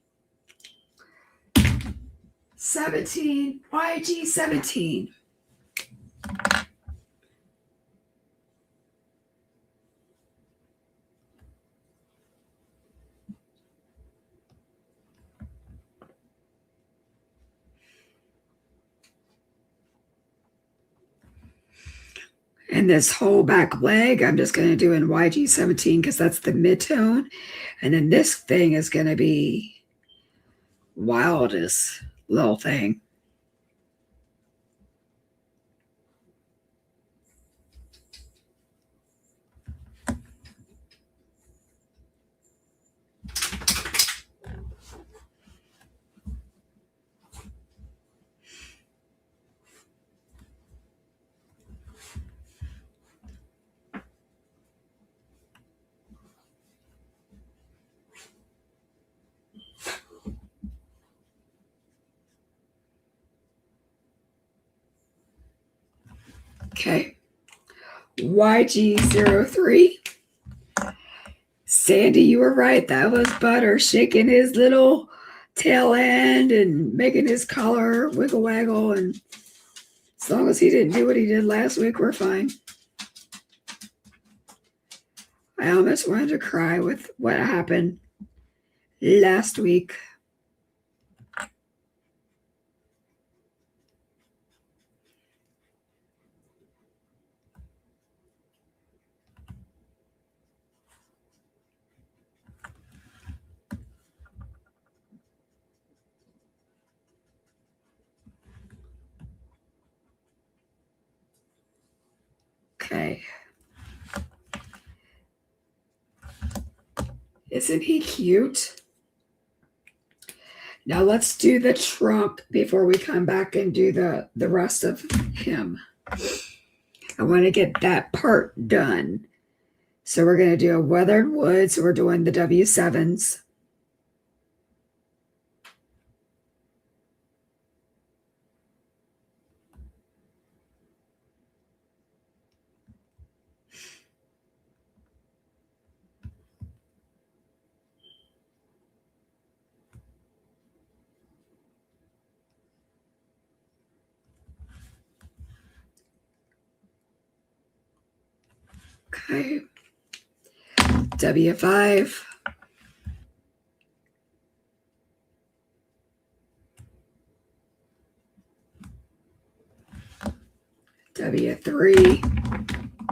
17, YG17. And this whole back leg, I'm just going to do in YG17 because that's the mid-tone. And then this thing is going to be wildest little thing. Okay. YG03. Sandy, you were right. That was Butter shaking his little tail end and making his collar wiggle waggle. And as long as he didn't do what he did last week, we're fine. I almost wanted to cry with what happened last week. Okay. Isn't he cute? Now let's do the trunk before we come back and do the rest of him. I want to get that part done. So we're going to do a weathered wood. So we're doing the W7s. Okay. W5. W3.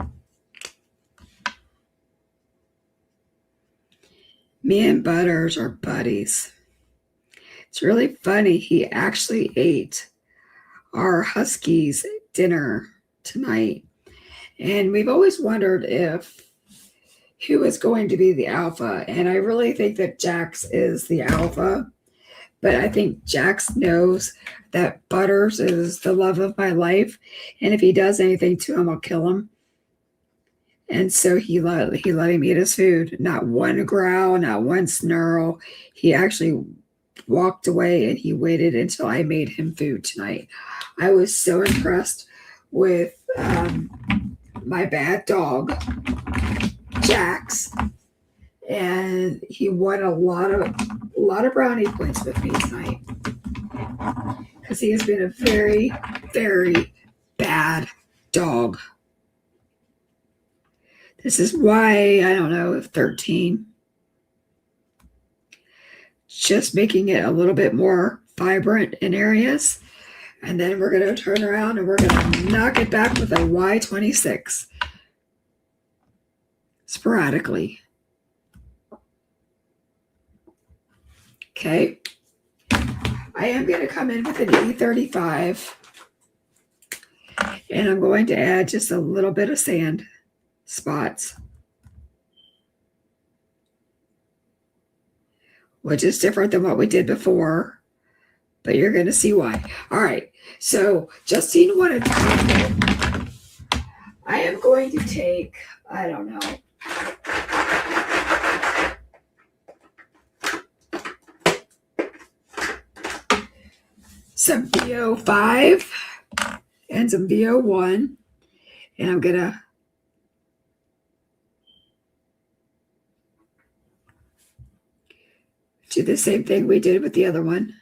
Me and Butters are buddies. It's really funny. He actually ate our Huskies dinner tonight. And we've always wondered if who is going to be the alpha. And I really think that Jax is the alpha. But I think Jax knows that Butters is the love of my life. And if he does anything to him, I'll kill him. And so he let him eat his food. Not one growl, not one snarl. He actually walked away and he waited until I made him food tonight. I was so impressed with my bad dog, Jax, and he won a lot of brownie points with me tonight because he has been a very, very bad dog. This is why, I don't know, 13. Just making it a little bit more vibrant in areas. And then we're going to turn around and we're going to knock it back with a Y26 sporadically. Okay. I am going to come in with an E35 and I'm going to add just a little bit of sand spots, which is different than what we did before, but you're going to see why. All right. So Justine wanted to, I am going to take, I don't know, some BO5 and some BO1, and I'm going to do the same thing we did with the other one.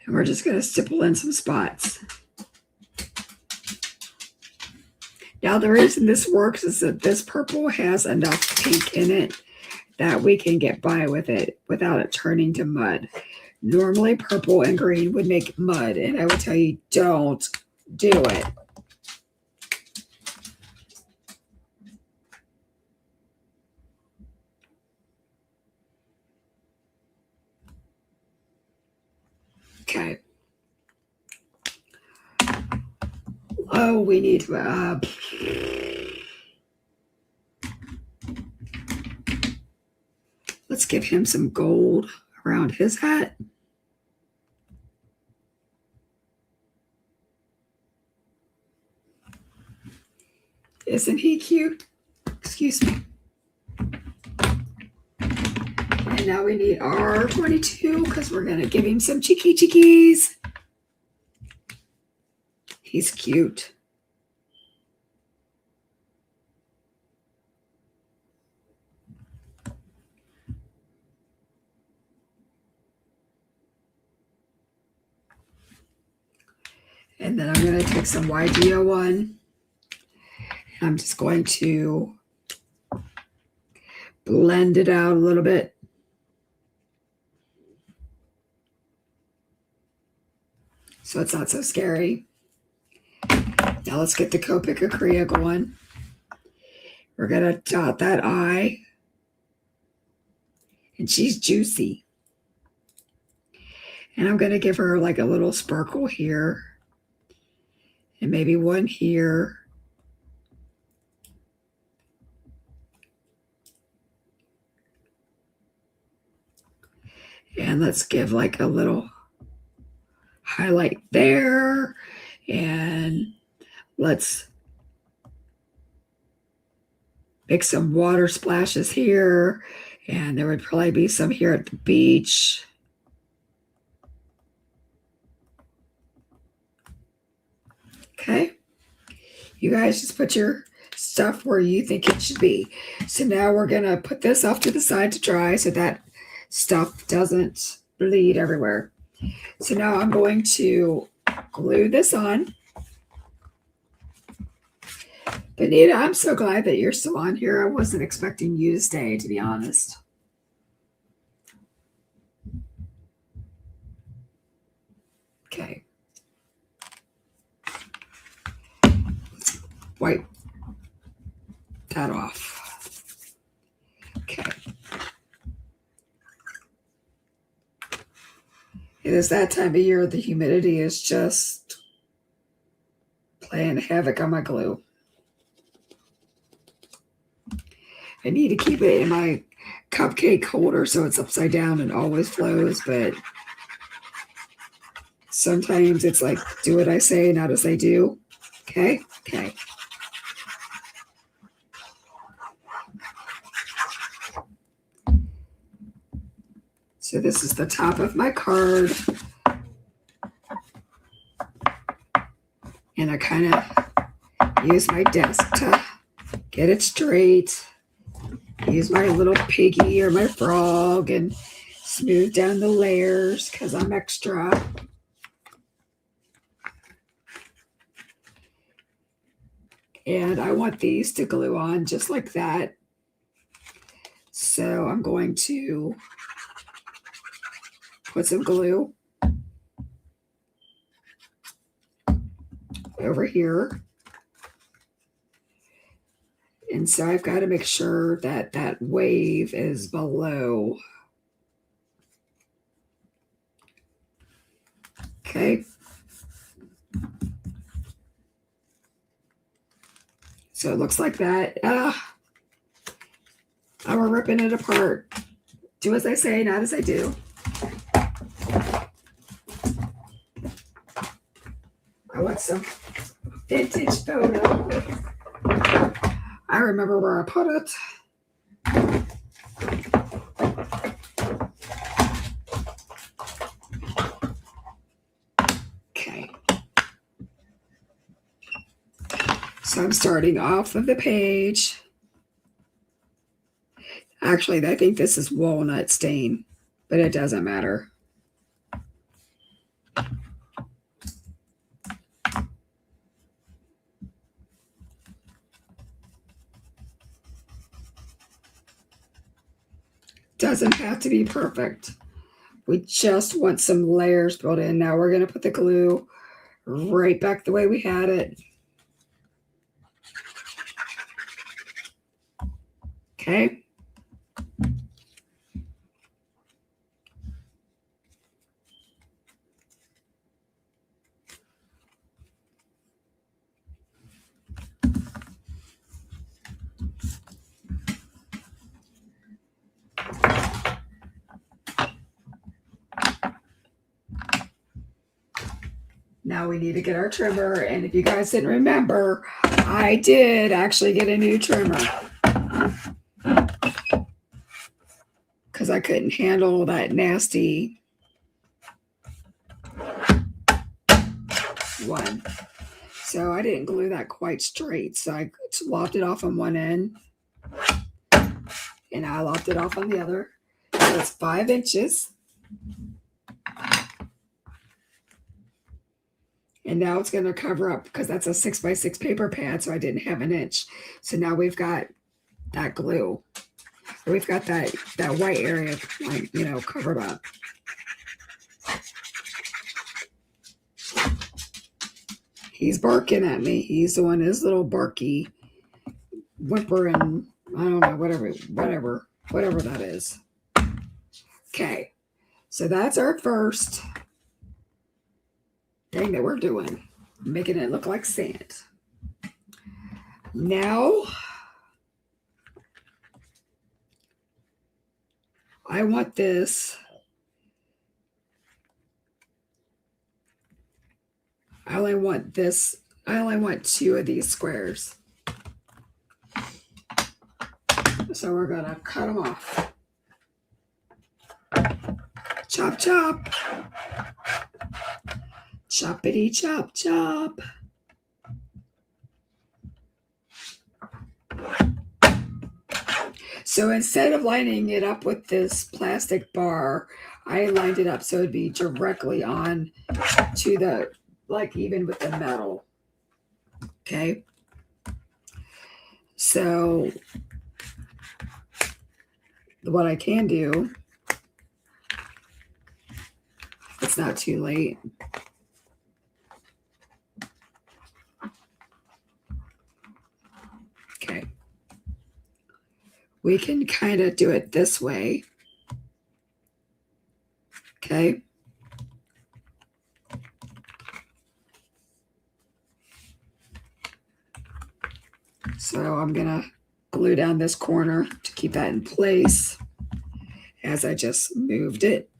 And we're just going to stipple in some spots. Now, the reason this works is that this purple has enough pink in it that we can get by with it without it turning to mud. Normally, purple and green would make mud, and I would tell you, don't do it. Okay. Oh, we need let's give him some gold around his hat. Isn't he cute? Excuse me. And now we need R22 because we're going to give him some cheeky cheekies. He's cute. And then I'm going to take some YGO1. I'm just going to blend it out a little bit. So it's not so scary. Now let's get the Copica Crea going. We're going to dot that eye. And she's juicy. And I'm going to give her like a little sparkle here. And maybe one here. And let's give like a little highlight there. And let's make some water splashes here. And there would probably be some here at the beach. Okay. You guys just put your stuff where you think it should be. So now we're going to put this off to the side to dry so that stuff doesn't bleed everywhere. So now I'm going to glue this on. Benita, I'm so glad that you're still on here. I wasn't expecting you to stay, to be honest. Okay. Let's wipe that off. Okay. It is that time of year. The humidity is just playing havoc on my glue. I need to keep it in my cupcake holder so it's upside down and always flows, but sometimes it's like, do what I say, not as I do. Okay? Okay. So this is the top of my card. And I kind of use my desk to get it straight. Use my little piggy or my frog and smooth down the layers because I'm extra. And I want these to glue on just like that. So I'm going to put some glue over here. And so I've got to make sure that that wave is below. Okay. So it looks like that. Now we're ripping it apart. Do as I say, not as I do. I want some vintage photo. I remember where I put it. Okay. So I'm starting off of the page. Actually, I think this is walnut stain, but it doesn't matter. Doesn't have to be perfect. We just want some layers built in. Now we're going to put the glue right back the way we had it. Okay. Now we need to get our trimmer. And if you guys didn't remember, I did actually get a new trimmer because I couldn't handle that nasty one. So I didn't glue that quite straight. So I lopped it off on one end and I lopped it off on the other. So it's 5 inches. And now it's going to cover up because that's a 6x6 paper pad. So I didn't have an inch. So now we've got that glue. We've got that white area, like, you know, covered up. He's barking at me. He's doing his little barky whimpering. I don't know, whatever that is. Okay, so that's our first thing that we're doing, making it look like sand. Now, I want this. I only want 2 of these squares. So we're going to cut them off. Chop, chop. Choppity, chop, chop. So instead of lining it up with this plastic bar, I lined it up so it'd be directly on to the, like even with the metal. Okay. So what I can do, it's not too late. Okay. We can kind of do it this way. Okay. So I'm going to glue down this corner to keep that in place as I just moved it.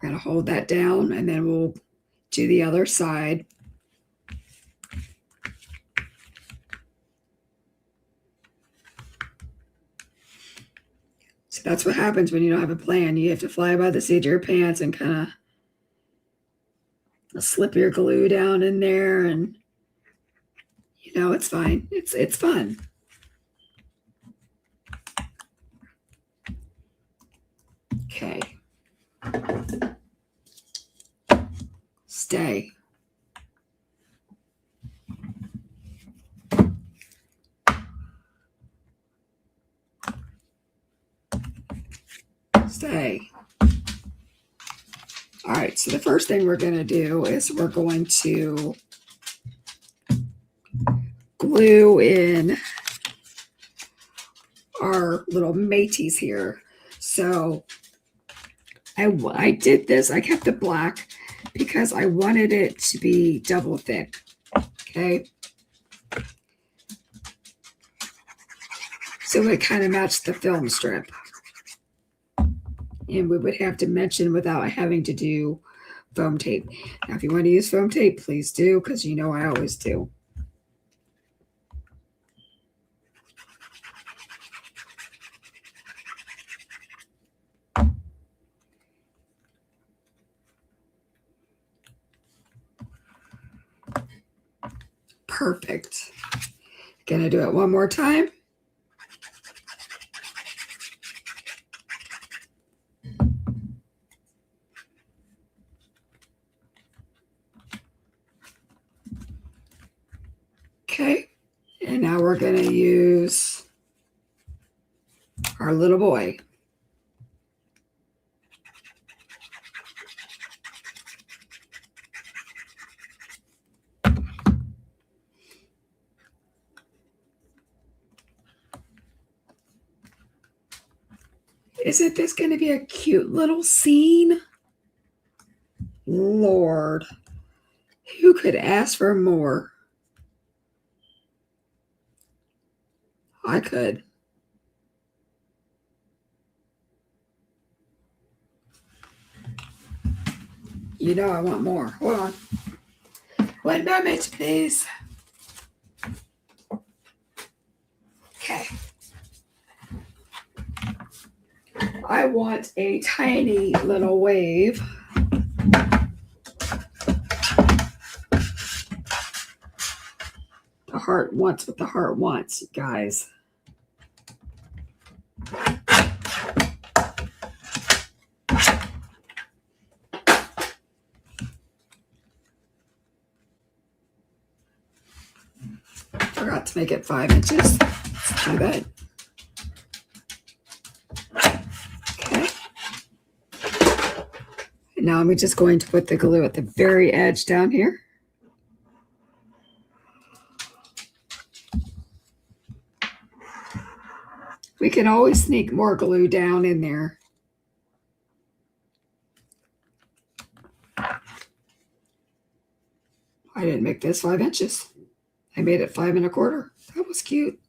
We're going to hold that down and then we'll do the other side. So that's what happens when you don't have a plan. You have to fly by the seat of your pants and kind of slip your glue down in there, and it's fine. It's fun. Okay. Stay. Stay. All right, so the first thing we're going to do is we're going to glue in our little mateys here. So I did this. I kept it black because I wanted it to be double thick. Okay. So it kind of matched the film strip. And we would have dimension without having to do foam tape. Now, if you want to use foam tape, please do, because I always do. Perfect. Gonna do it one more time. Okay, and now we're going to use our little boy. Isn't this going to be a cute little scene? Lord, who could ask for more? I could. I want more. Hold on. 1 moment, please. Okay. I want a tiny little wave. The heart wants what the heart wants, guys. forgot to make it 5 inches. Let's do that. Okay. And now I'm just going to put the glue at the very edge down here. We can always sneak more glue down in there. I didn't make this 5 inches. I made it 5 1/4. That was cute.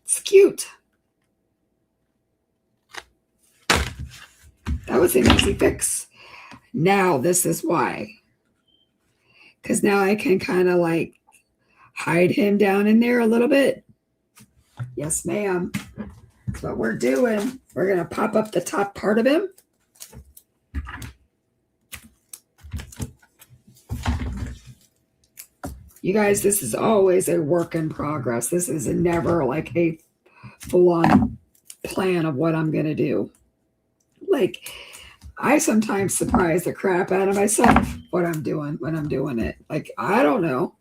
It's cute. That was an easy fix. Now this is why. Because now I can kind of like hide him down in there a little bit. Yes, ma'am. That's what we're doing. We're going to pop up the top part of him. You guys, this is always a work in progress. This is never like a full-on plan of what I'm going to do. Like, I sometimes surprise the crap out of myself what I'm doing when I'm doing it. Like, I don't know.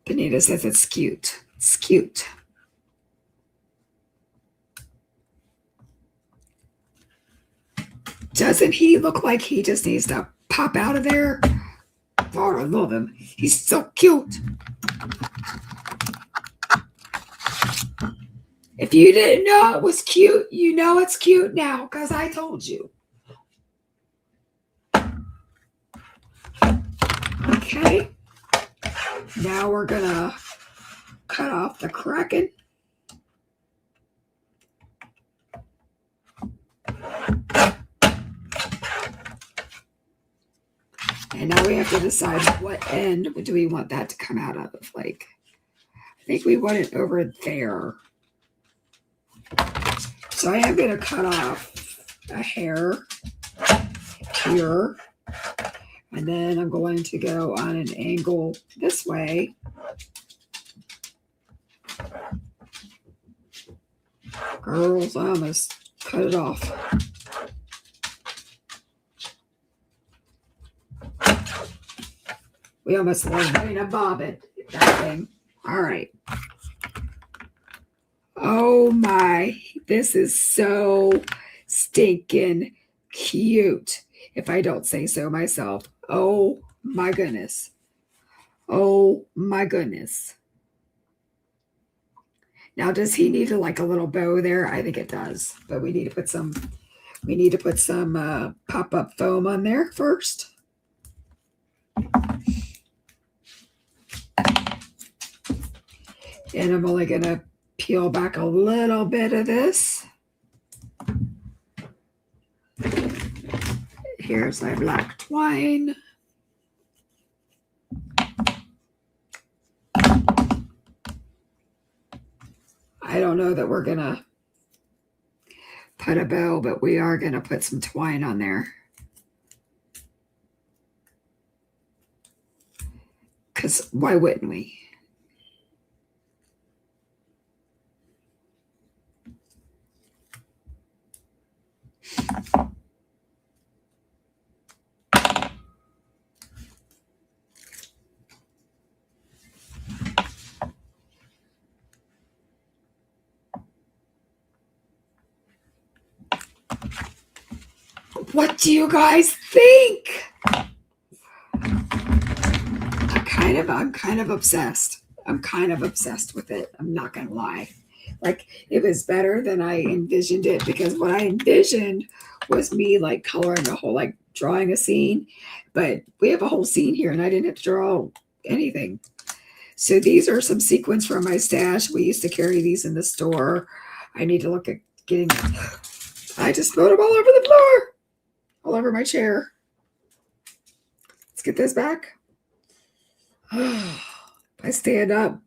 Benita says it's cute. It's cute. Doesn't he look like he just needs to pop out of there? Oh, I love him. He's so cute. If you didn't know it was cute, you know it's cute now because I told you. Okay. Now we're going to cut off the kraken. And now we have to decide what end do we want that to come out of. Like, I think we want it over there. So I am going to cut off a hair here. And then I'm going to go on an angle this way. Girls, I almost cut it off. We almost Lorena bobbed that thing. All right. Oh my, this is so stinking cute, if I don't say so myself. Oh my goodness. Oh my goodness. Now, does he need like a little bow there? I think it does, but we need to put some pop-up foam on there first. And I'm only going to peel back a little bit of this. Here's my black twine. I don't know that we're going to put a bow, but we are going to put some twine on there. Because why wouldn't we? What do you guys think? I'm kind of obsessed. I'm kind of obsessed with it. I'm not gonna lie. Like, it was better than I envisioned it, because what I envisioned was me like coloring a whole, like drawing a scene, but we have a whole scene here and I didn't have to draw anything. So these are some sequins from my stash. We used to carry these in the store. I need to look at getting them. I just spilled them all over the floor, all over my chair. Let's get this back. I stand up,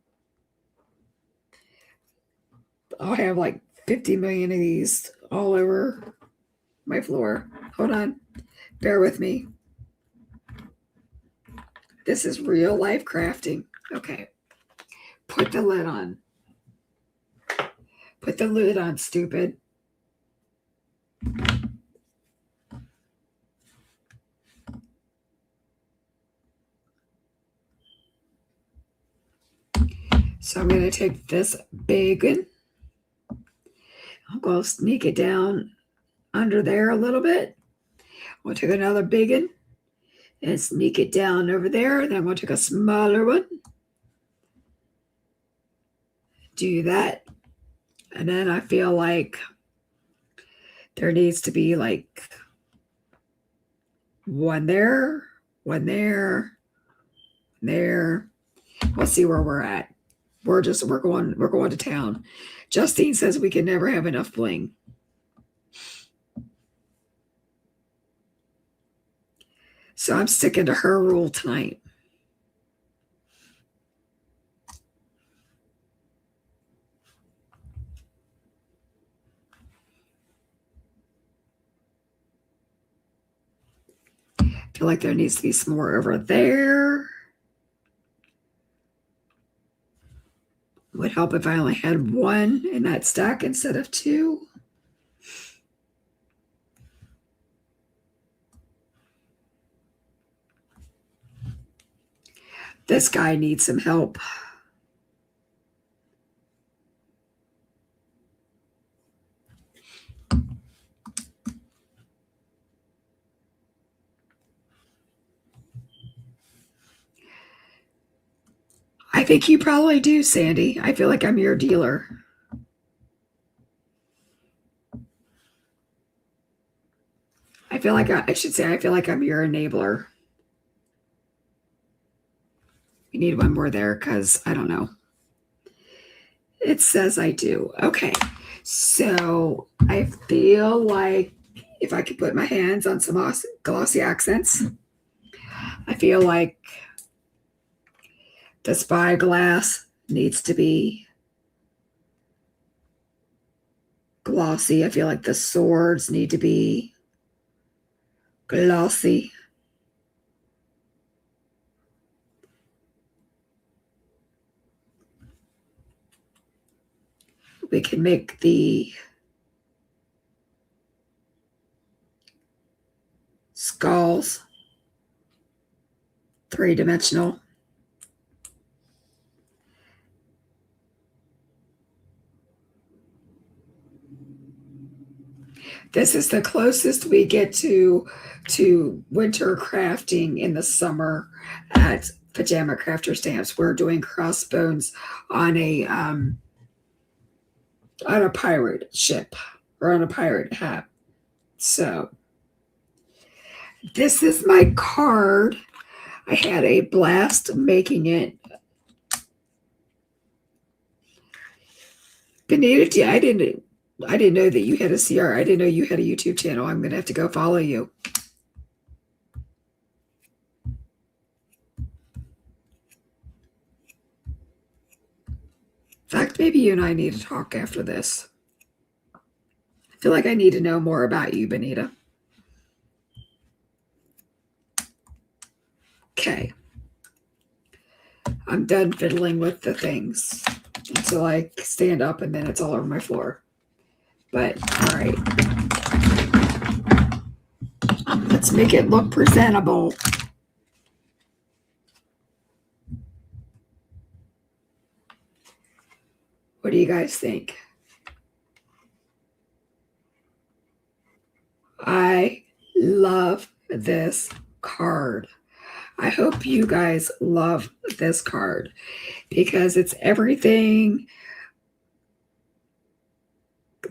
I'll have like 50 million of these all over my floor. Hold on. Bear with me. This is real life crafting. Okay. Put the lid on. Put the lid on, stupid. So I'm going to take this big one. I'll go sneak it down under there a little bit. We'll take another big one and sneak it down over there. Then we'll take a smaller one. Do that. And then I feel like there needs to be like one there, one there, there. We'll see where we're at. We're going to town. Justine says we can never have enough bling. So I'm sticking to her rule tonight. I feel like there needs to be some more over there. Would help if I only had one in that stack instead of two. This guy needs some help. I think you probably do, Sandy. I feel like I'm your dealer. I feel like I feel like I'm your enabler. We need one more there because I don't know. It says I do. Okay. So I feel like if I could put my hands on some glossy accents, I feel like the spyglass needs to be glossy. I feel like the swords need to be glossy. We can make the skulls three-dimensional. This is the closest we get to winter crafting in the summer at Pajama Crafter Stamps. We're doing crossbones on a pirate ship or on a pirate hat. So this is my card. I had a blast making it. Benita, I didn't know that you had a CR. I didn't know you had a YouTube channel. I'm going to have to go follow you. In fact, maybe you and I need to talk after this. I feel like I need to know more about you, Benita. Okay. I'm done fiddling with the things until I stand up and then it's all over my floor. But, all right. Let's make it look presentable. What do you guys think? I love this card. I hope you guys love this card because it's everything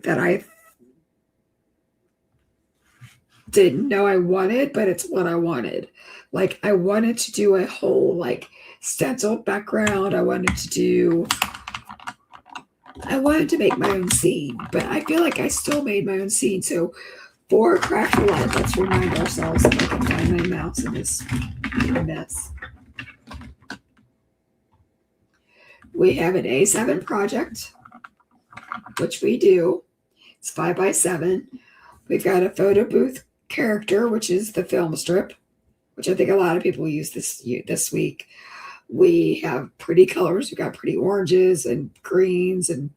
that I didn't know I wanted, but it's what I wanted. Like I wanted to do a whole like stenciled background. I wanted to make my own scene, but I feel like I still made my own scene. So FOUR Craft Roulette, let's remind ourselves if I can find my mouse in this mess. We have an A7 project, which we do. It's 5x7. We've got a photo booth character, which is the film strip, which I think a lot of people use this week. We have pretty colors. We've got pretty oranges and greens and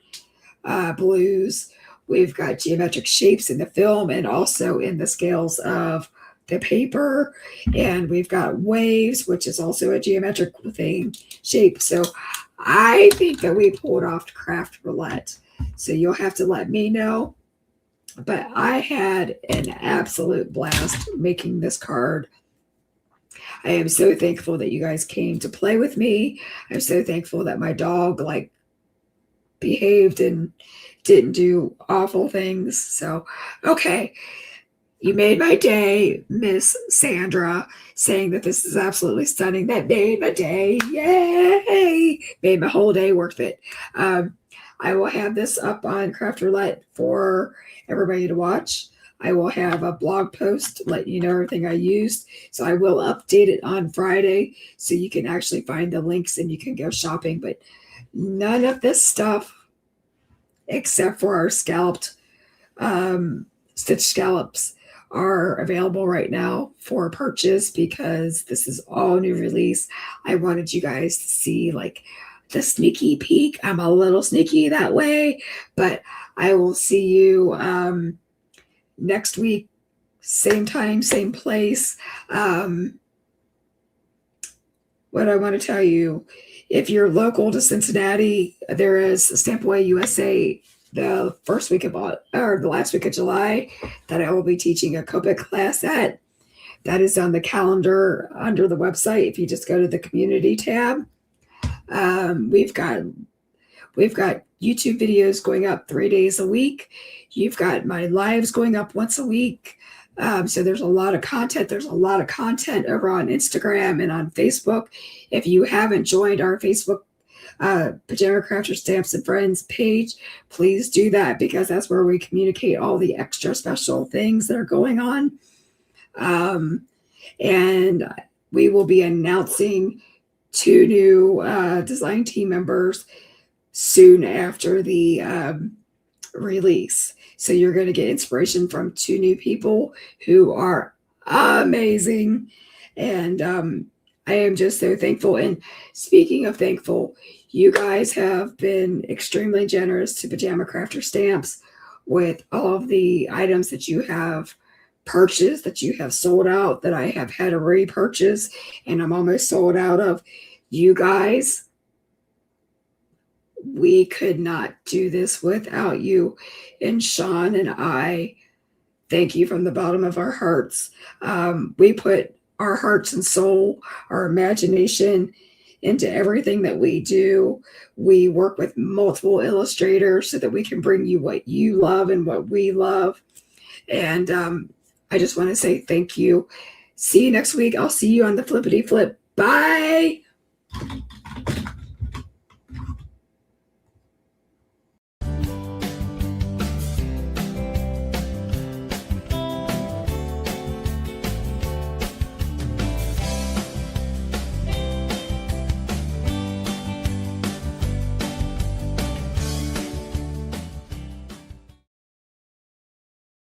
blues. We've got geometric shapes in the film and also in the scales of the paper. And we've got waves, which is also a geometric thing shape. So I think that we pulled off Craft Roulette. So you'll have to let me know. But I had an absolute blast making this card. I am so thankful that you guys came to play with me. I'm so thankful that my dog behaved and didn't do awful things. So, okay. You made my day, Miss Sandra, saying that this is absolutely stunning. That made my day. Yay! Made my whole day worth it. I will have this up on Craft Roulette for everybody to watch. I will have a blog post letting you know everything I used. So I will update it on Friday so you can actually find the links and you can go shopping. But none of this stuff, except for our scalloped stitch scallops, are available right now for purchase because this is all new release. I wanted you guys to see like the sneaky peek. I'm a little sneaky that way, but I will see you next week, same time, same place. What I want to tell you, if you're local to Cincinnati, there is Stamp Away USA the last week of July that I will be teaching a Copic class at. That is on the calendar under the website. If you just go to the community tab, we've got YouTube videos going up 3 days a week. You've got my lives going up once a week. So there's a lot of content. There's a lot of content over on Instagram and on Facebook. If you haven't joined our Facebook Pajama Crafter Stamps and Friends page, please do that because that's where we communicate all the extra special things that are going on. And we will be announcing 2 new design team members soon after the release. So you're going to get inspiration from 2 new people who are amazing. And I am just so thankful. And speaking of thankful, you guys have been extremely generous to Pajama Crafter Stamps with all of the items that you have purchased, that you have sold out, that I have had to repurchase, and I'm almost sold out of. You guys, we could not do this without you. And Sean and I thank you from the bottom of our hearts. We put our hearts and soul, our imagination into everything that we do. We work with multiple illustrators so that we can bring you what you love and what we love. And I just want to say thank you. See you next week. I'll see you on the flippity flip. Bye.